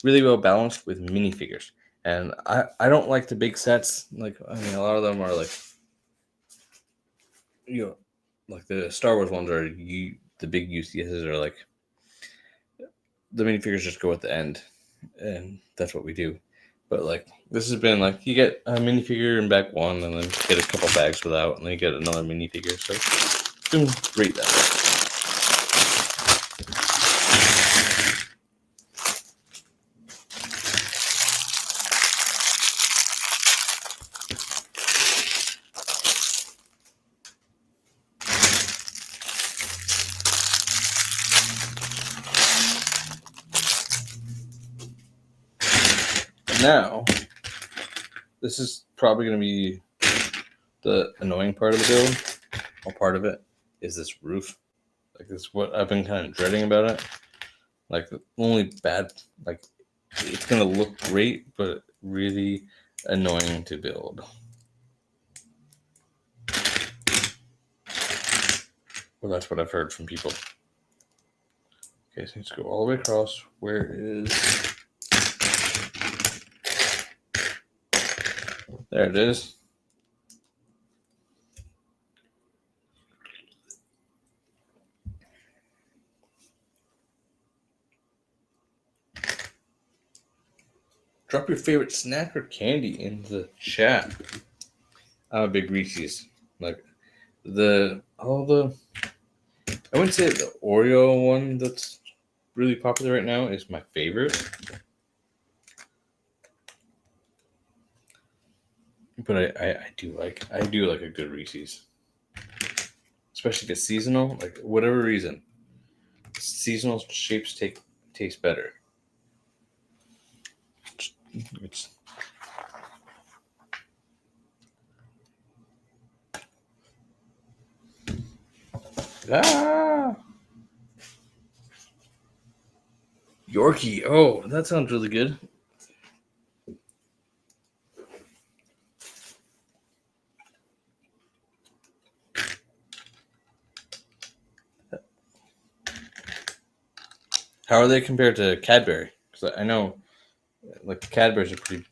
really well balanced with minifigures. And I don't like the big sets. Like, I mean, a lot of them are like, you know, like the Star Wars ones are the big UCSs are like, the minifigures just go at the end. And that's what we do. But like, this has been like, you get a minifigure in bag one and then get a couple bags without, and then you get another minifigure. So it's been great that way. Now, this is probably going to be the annoying part of the build. Or part of it is this roof. Like, this is what I've been kind of dreading about it. Like, the only bad, like, it's going to look great, but really annoying to build. Well, that's what I've heard from people. Okay, so let's go all the way across. Where is... There it is. Drop your favorite snack or candy in the chat. I'm a big Reese's. Like, I wouldn't say the Oreo one that's really popular right now is my favorite. But I do like a good Reese's. Especially if it's seasonal, like whatever reason. Seasonal shapes taste better. It's Yorkie. Oh, that sounds really good. How are they compared to Cadbury? Because I know, like, the Cadburys are pretty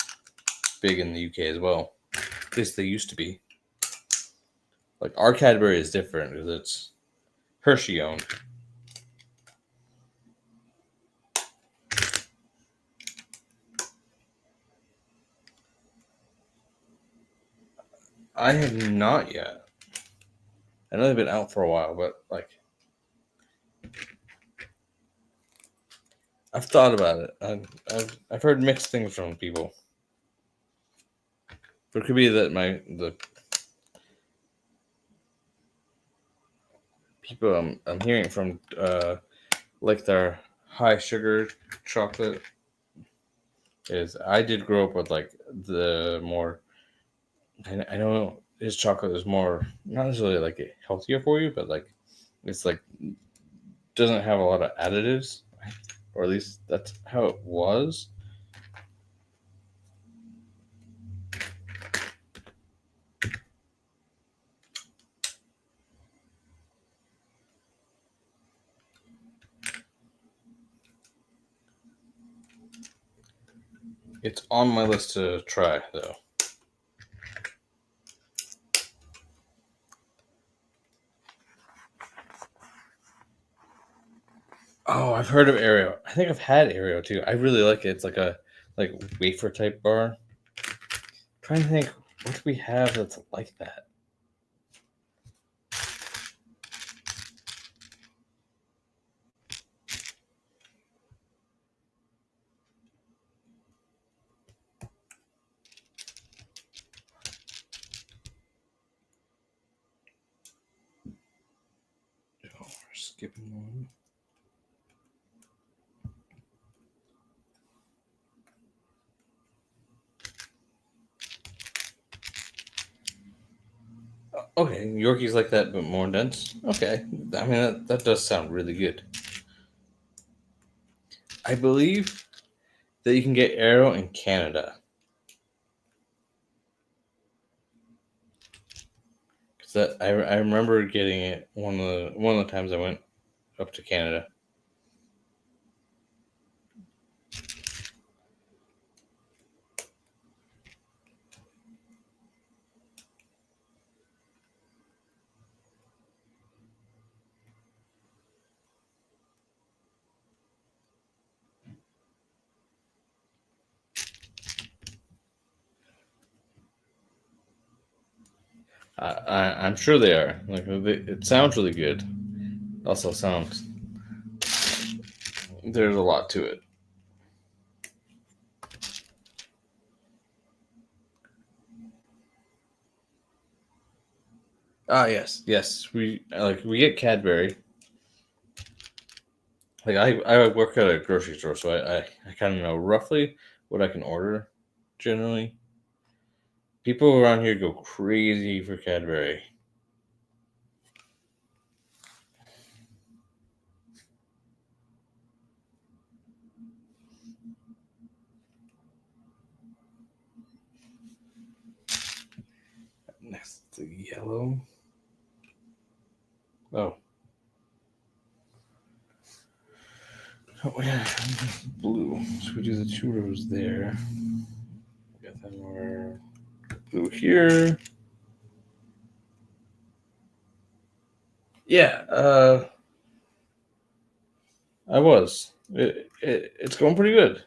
big in the UK as well. At least they used to be. Like, our Cadbury is different because it's Hershey owned. I have not yet. I know they've been out for a while, but like, I've thought about it. I've heard mixed things from people. But it could be that the people I'm hearing from like their high sugar chocolate is, I did grow up with like the more, I know his chocolate is more, not necessarily like healthier for you, but like it's like doesn't have a lot of additives, or at least that's how it was. It's on my list to try, though. Oh, I've heard of Oreo. I think I've had Oreo too. I really like it. It's like a wafer type bar. I'm trying to think, what do we have that's like that? Oh, we're skipping one. Okay, Yorkie's like that, but more dense. Okay, I mean that does sound really good. I believe that you can get Arrow in Canada. Because I remember getting it one of the times I went up to Canada. I'm sure they are. Like it sounds really good. Also sounds there's a lot to it. Ah, yes. We get Cadbury. Like I work at a grocery store, so I kind of know roughly what I can order. Generally, people around here go crazy for Cadbury. Next to yellow. Oh. Oh yeah, blue. So we do the 2 rows there. Got them more blue here. Yeah, I was. It's going pretty good.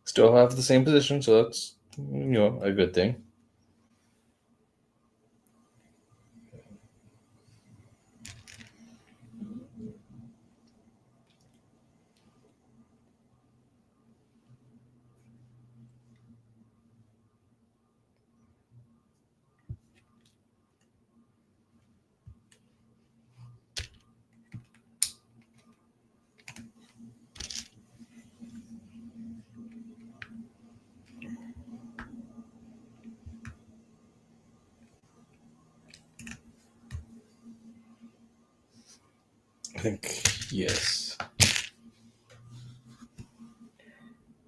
Still have the same position, so that's a good thing. I think yes.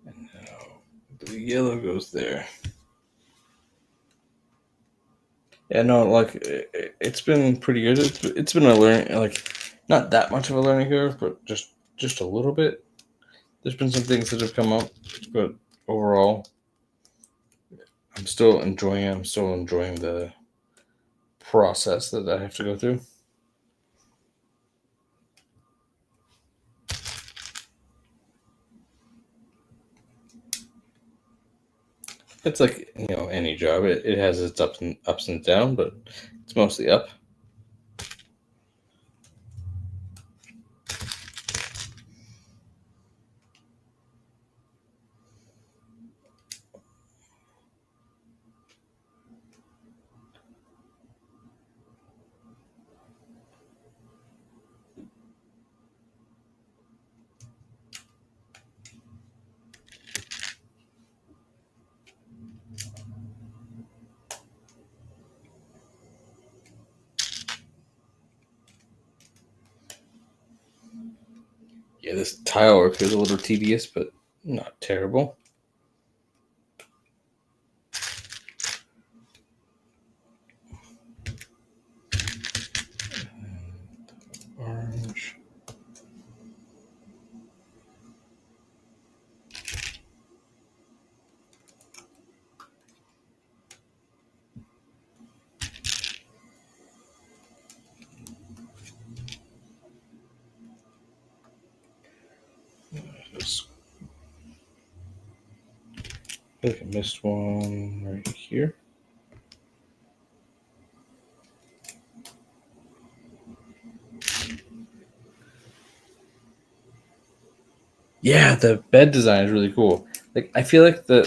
And now the yellow goes there. Yeah, no, like it's been pretty good. It's been a learning, like not that much of a learning curve, but just a little bit. There's been some things that have come up, but overall, I'm still enjoying it. I'm still enjoying the process that I have to go through. It's like any job. It has its ups and downs, but it's mostly up. Yeah, this tile work is a little tedious, but not terrible. Orange. I think I missed one right here. Yeah, the bed design is really cool. Like I feel like the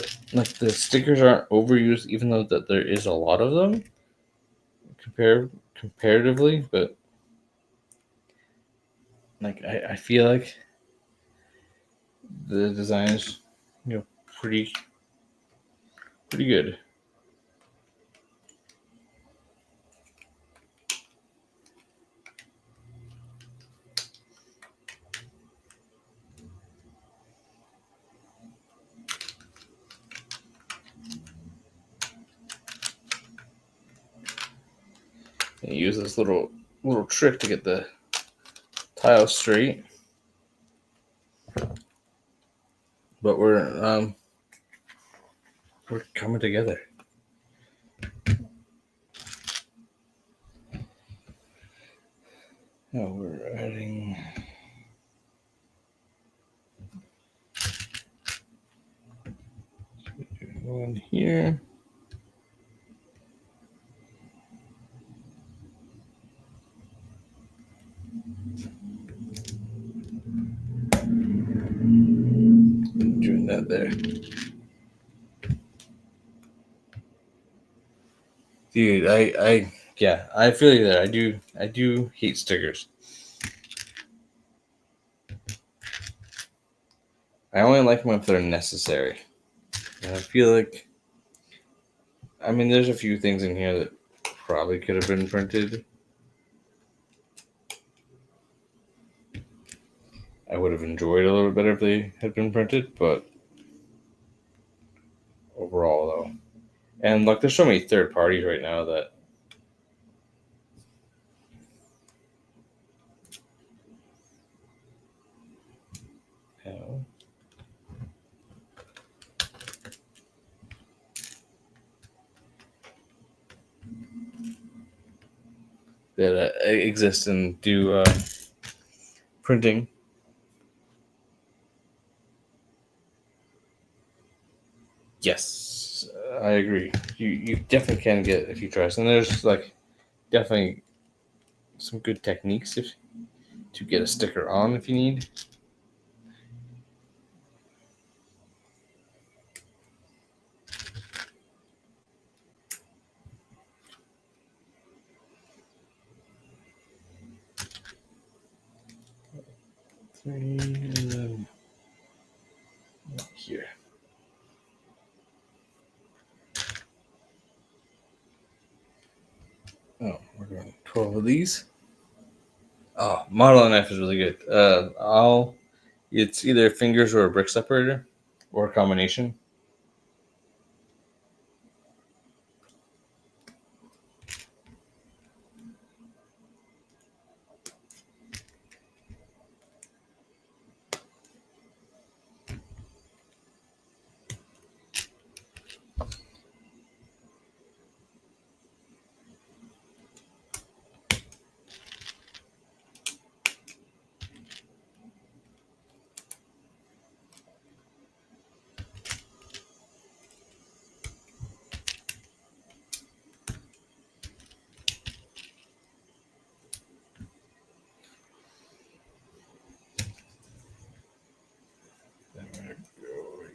stickers aren't overused, even though that there is a lot of them comparatively. But like I feel like the design is pretty good. And use this little trick to get the tile straight. But we're coming together. Now we're adding one here. Doing that there. Dude, I feel you there. I do hate stickers. I only like them if they're necessary. And I feel like, I mean, there's a few things in here that probably could have been printed. I would have enjoyed a little better if they had been printed, but overall, though. And look, there's so many third parties right now that exist and do printing. Yes, I agree. You definitely can get a few tries, and there's like definitely some good techniques to get a sticker on if you need. Three, and then here. Oh, we're going 12 of these. Oh, modeling knife is really good. It's either fingers or a brick separator, or a combination.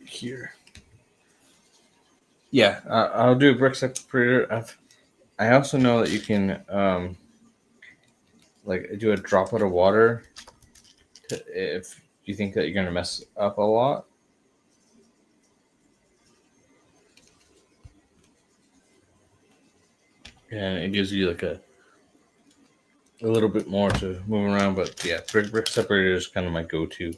Here. Yeah, I'll do a brick separator. I also know that you can like do a droplet of water if you think that you're gonna mess up a lot. And it gives you like a little bit more to move around, but yeah, brick separator is kind of my go-to.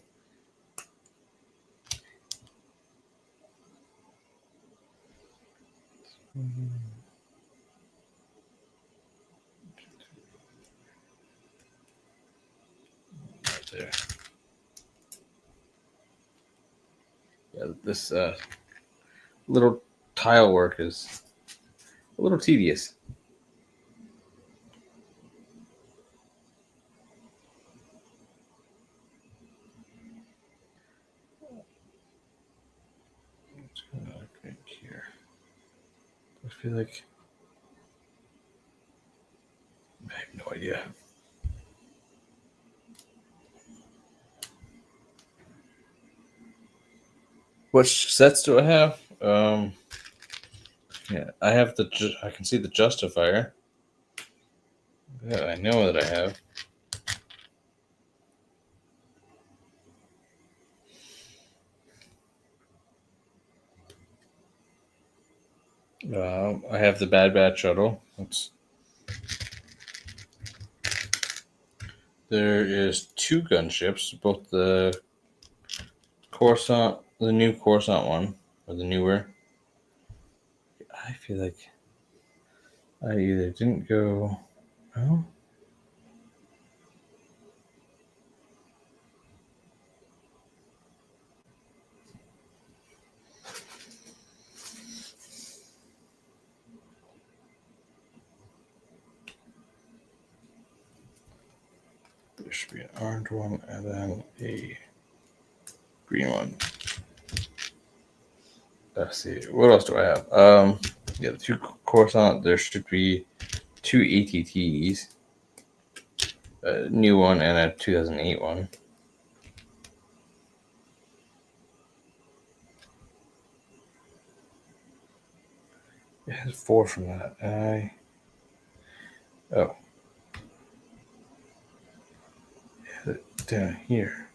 Right there. Yeah, this little tile work is a little tedious. It's kind of like right here. I feel like I have no idea. Which sets do I have? Yeah, I have I can see the justifier. Yeah, I know that I have. I have the Bad Batch shuttle. There is 2 gunships, both the Coruscant, the new Coruscant one, or the newer. I feel like I either didn't go Oh. There should be an orange one and then a green one. Let's see. What else do I have? Yeah, the 2 Coruscant. There should be 2 ATTs. A new one and a 2008 one. It has 4 from that. Oh. It has it down here.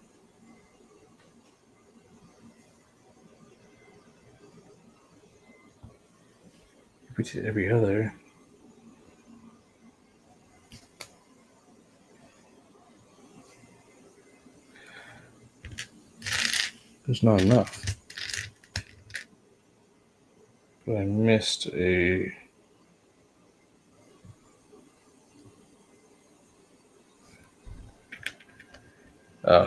We did every other. There's not enough. But I missed a.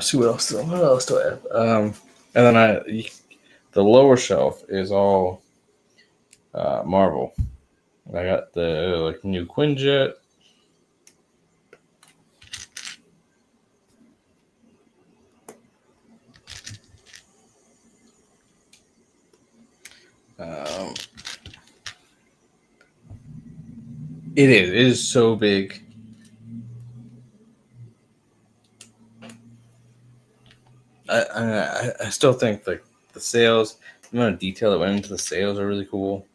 See what else? What else do I have? And then the lower shelf is all Marvel. I got the new Quinjet. It is. It is so big. I still think the sails, the amount of detail that went into the sails are really cool.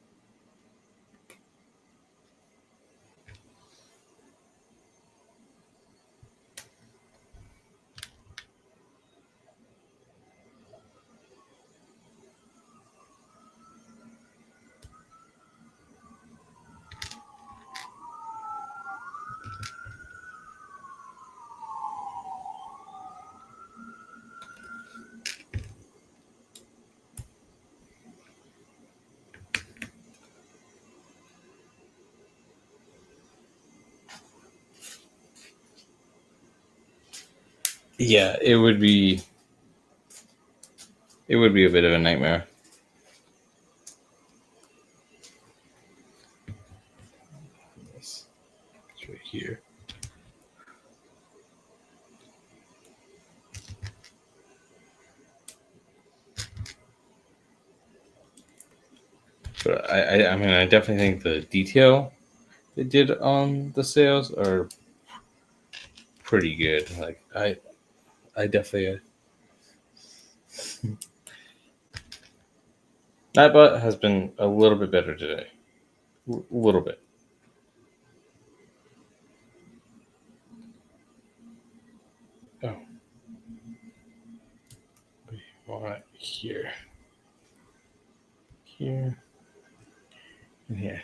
Yeah, it would be. It would be a bit of a nightmare. It's right here. But I mean, I definitely think the detail they did on the sails are pretty good. Like I definitely. Nightbot has been a little bit better today. A little bit. Oh. We want it here. Here. And here.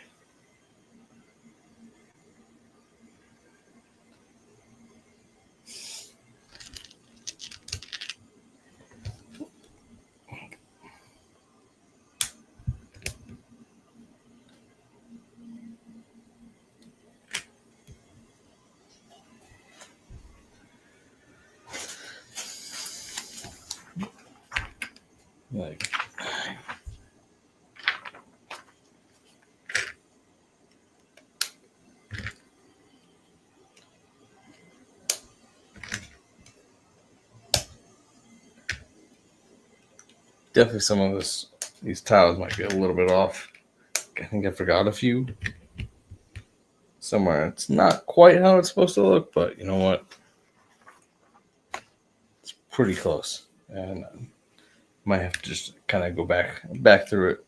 Like. Definitely some of these tiles might be a little bit off. I think I forgot a few somewhere. It's not quite how it's supposed to look, but you know what? It's pretty close, and might have to just kind of go back through it.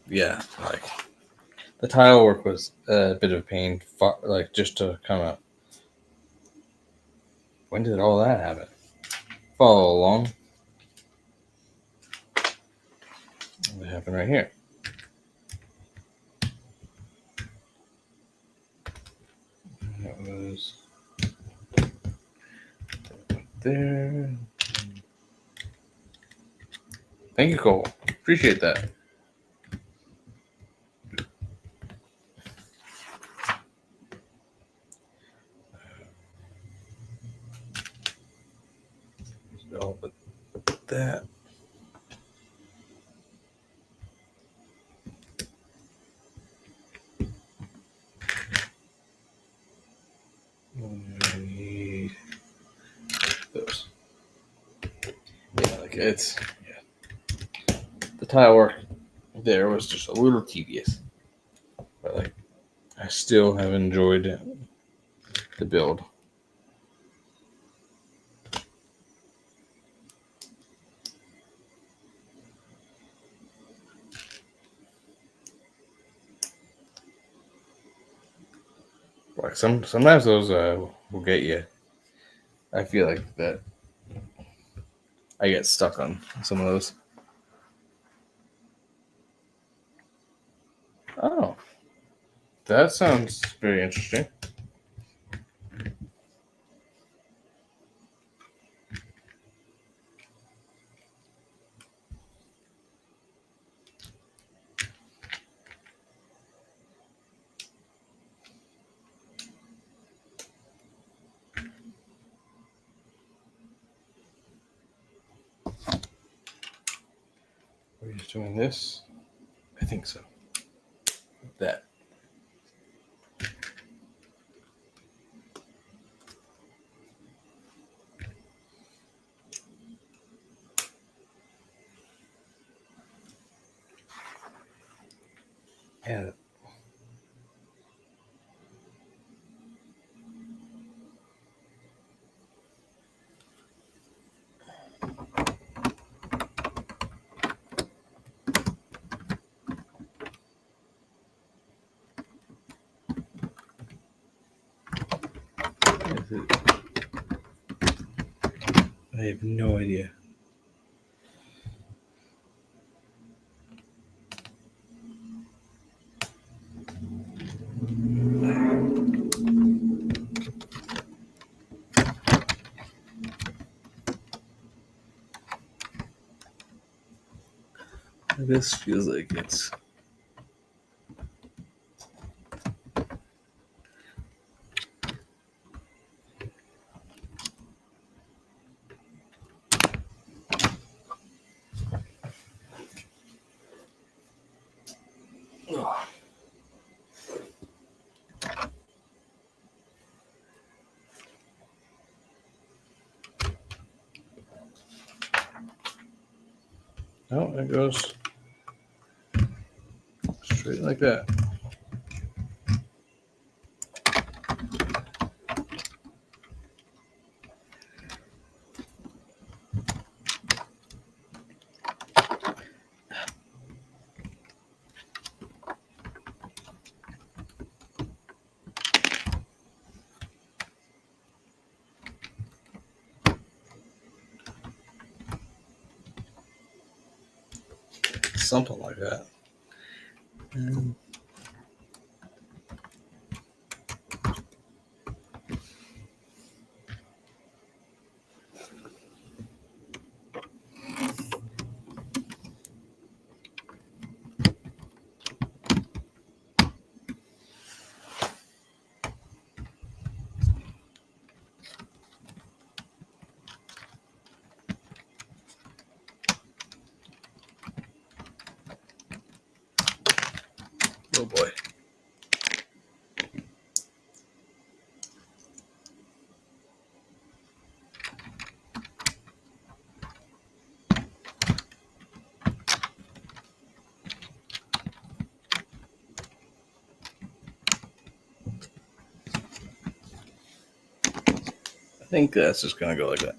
Yeah, like the tile work was a bit of a pain, like just to come out. When did all that happen? Follow along. What happened right here? That was there. Thank you, Cole. Appreciate that. All but that. I need those. Yeah, like it's the tile work there was just a little tedious, but like I still have enjoyed the build. Like sometimes those will get you. I feel like that I get stuck on some of those. Oh, that sounds very interesting. Are you just doing this? I think so. That. Yeah. I have no idea. This feels like it's. Oh. No, it goes straight like that. Something like that. Oh boy. I think that's just gonna go like that.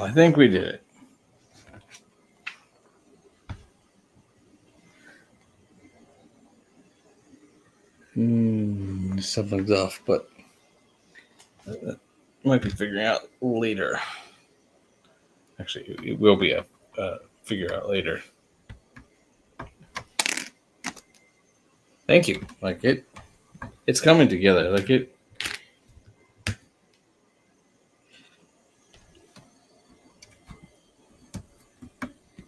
Well, I think we did it. Something's off, but might be figuring out later. Actually, it will be a figure out later. Thank you. Like it's coming together. Like it.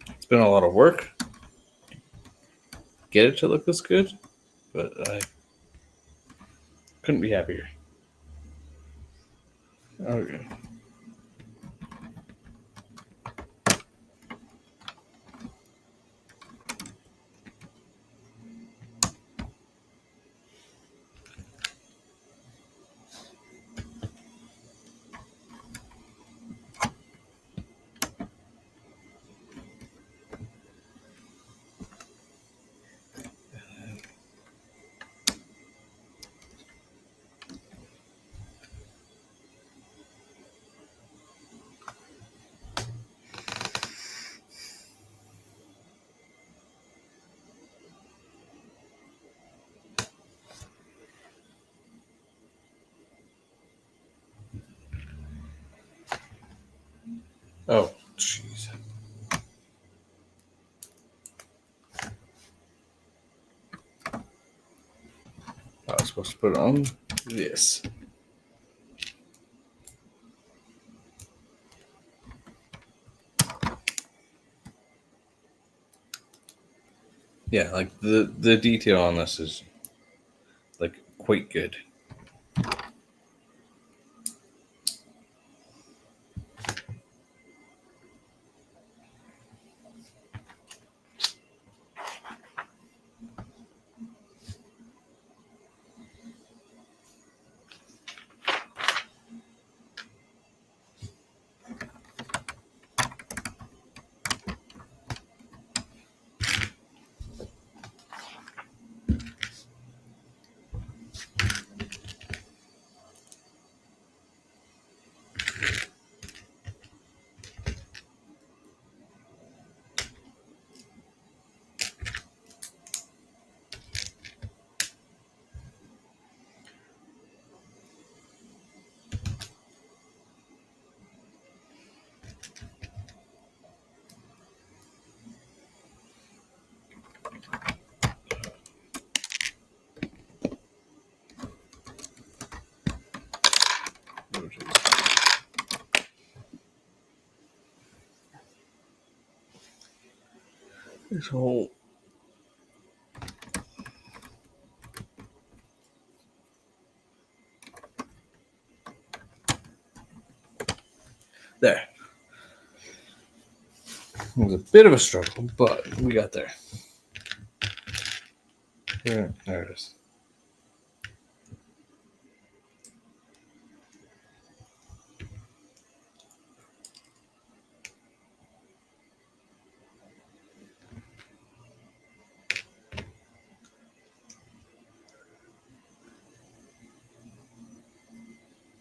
It's been a lot of work. Get it to look this good, but I couldn't be happier. Okay. Oh, jeez. I was supposed to put it on this. Yeah, like the detail on this is like quite good. This whole there. It was a bit of a struggle, but we got there. Yeah, there it is.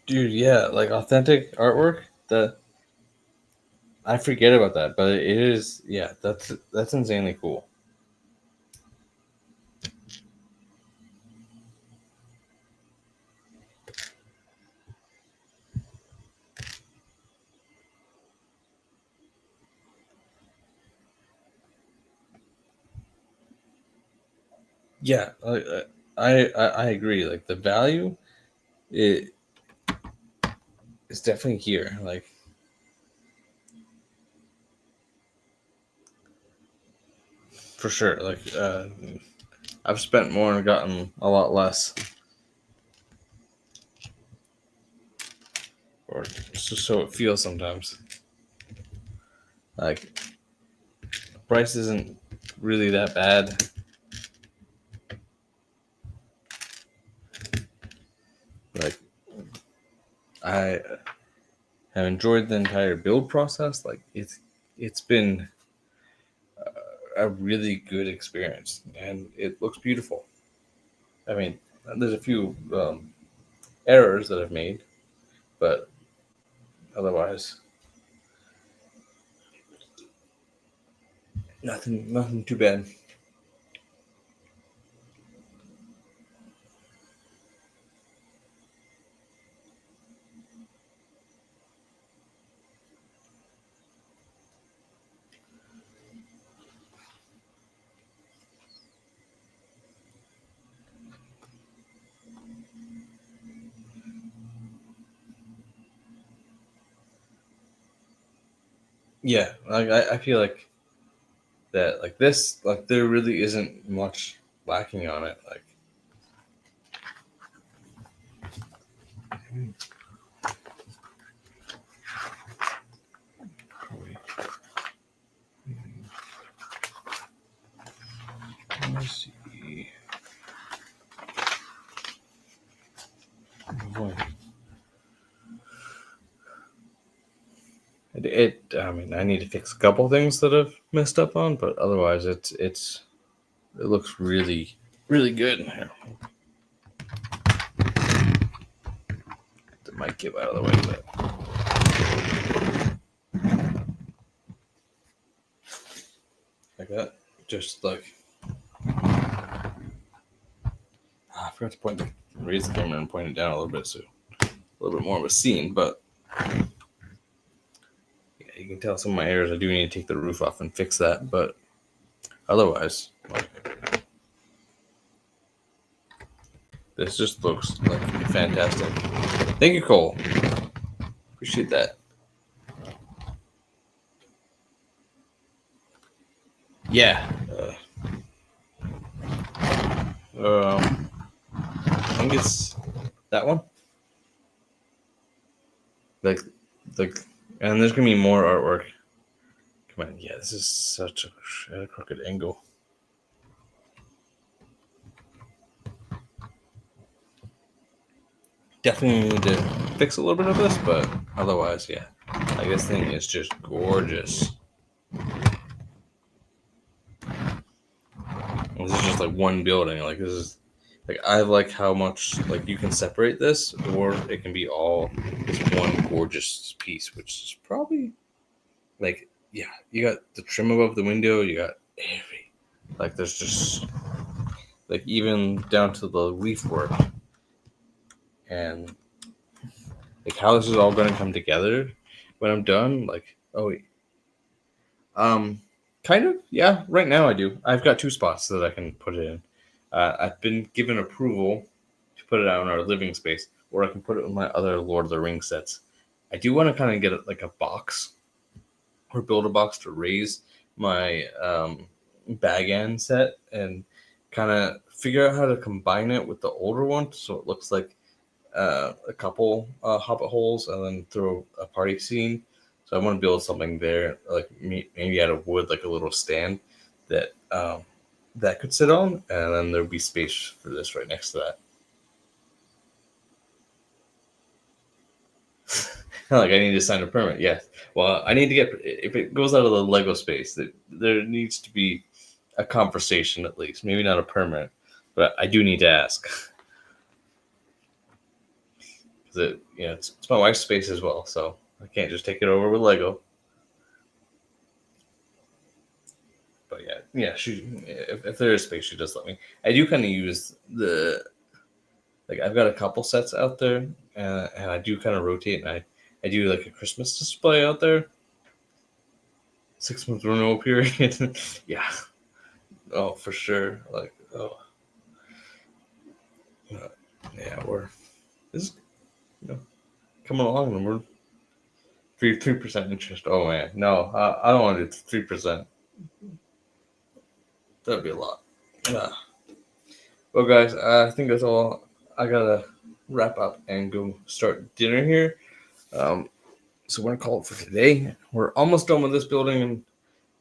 Dude, yeah, like authentic artwork. I forget about that, but it is. Yeah, that's insanely cool. Yeah, I agree. Like the value, it is definitely here. Like for sure. Like I've spent more and gotten a lot less. Or just so it feels sometimes. Like the price isn't really that bad. Like I have enjoyed the entire build process. Like it's been a really good experience, and it looks beautiful. I mean, there's a few errors that I've made, but otherwise, Nothing too bad. Yeah, like I feel like that, like this, like there really isn't much lacking on it. Like, let me see. Oh boy. I mean, I need to fix a couple things that I've messed up on, but otherwise, it looks really, really good in here. The mic give out of the way, but like that, just like I forgot to raise the camera and point it down a little bit, so a little bit more of a scene. But yeah, you can tell some of my errors. I do need to take the roof off and fix that, but otherwise, like, this just looks like fantastic. Thank you, Cole. Appreciate that. Yeah. I think it's that one. Like, and there's gonna be more artwork. Come on, yeah, this is such a crooked angle. Definitely need to fix a little bit of this, but otherwise, yeah, like this thing is just gorgeous. This is just like one building. Like this is like I like how much like you can separate this, or it can be all this one gorgeous piece, which is probably like yeah. You got the trim above the window. You got every like there's just like even down to the leaf work and like how this is all going to come together when I'm done. Like oh wait. Kind of, yeah. Right now, I do. I've got two spots that I can put it in. I've been given approval to put it out in our living space, or I can put it in my other Lord of the Rings sets. I do want to kind of get it like a box, or build a box to raise my bag end set, and kind of figure out how to combine it with the older one, so it looks like a couple hobbit holes, and then throw a party scene. So I want to build something there, like maybe out of wood, like a little stand that that could sit on, and then there'd be space for this right next to that. Like I need to sign a permit. Yes. Well, I need to get if it goes out of the Lego space, there needs to be a conversation at least. Maybe not a permit, but I do need to ask. Because it's my wife's space as well, so I can't just take it over with Lego. But yeah, if there is space, she does let me. I do kind of use like I've got a couple sets out there, and I do kind of rotate, and I do like a Christmas display out there. 6 month renewal period. Yeah. Oh, for sure. Like yeah, we're this is coming along, and we're 3% interest. Oh man, no, I don't want to do 3%. That'd be a lot. Well, guys, I think that's all. I gotta wrap up and go start dinner here. So we're gonna call it for today. We're almost done with this building, and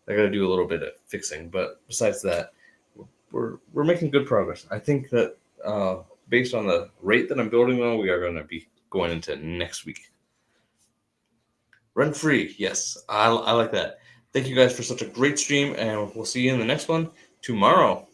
I gotta do a little bit of fixing. But besides that, we're making good progress. I think that based on the rate that I'm building on, we are gonna be going into next week. Rent free, yes, I like that. Thank you guys for such a great stream, and we'll see you in the next one tomorrow.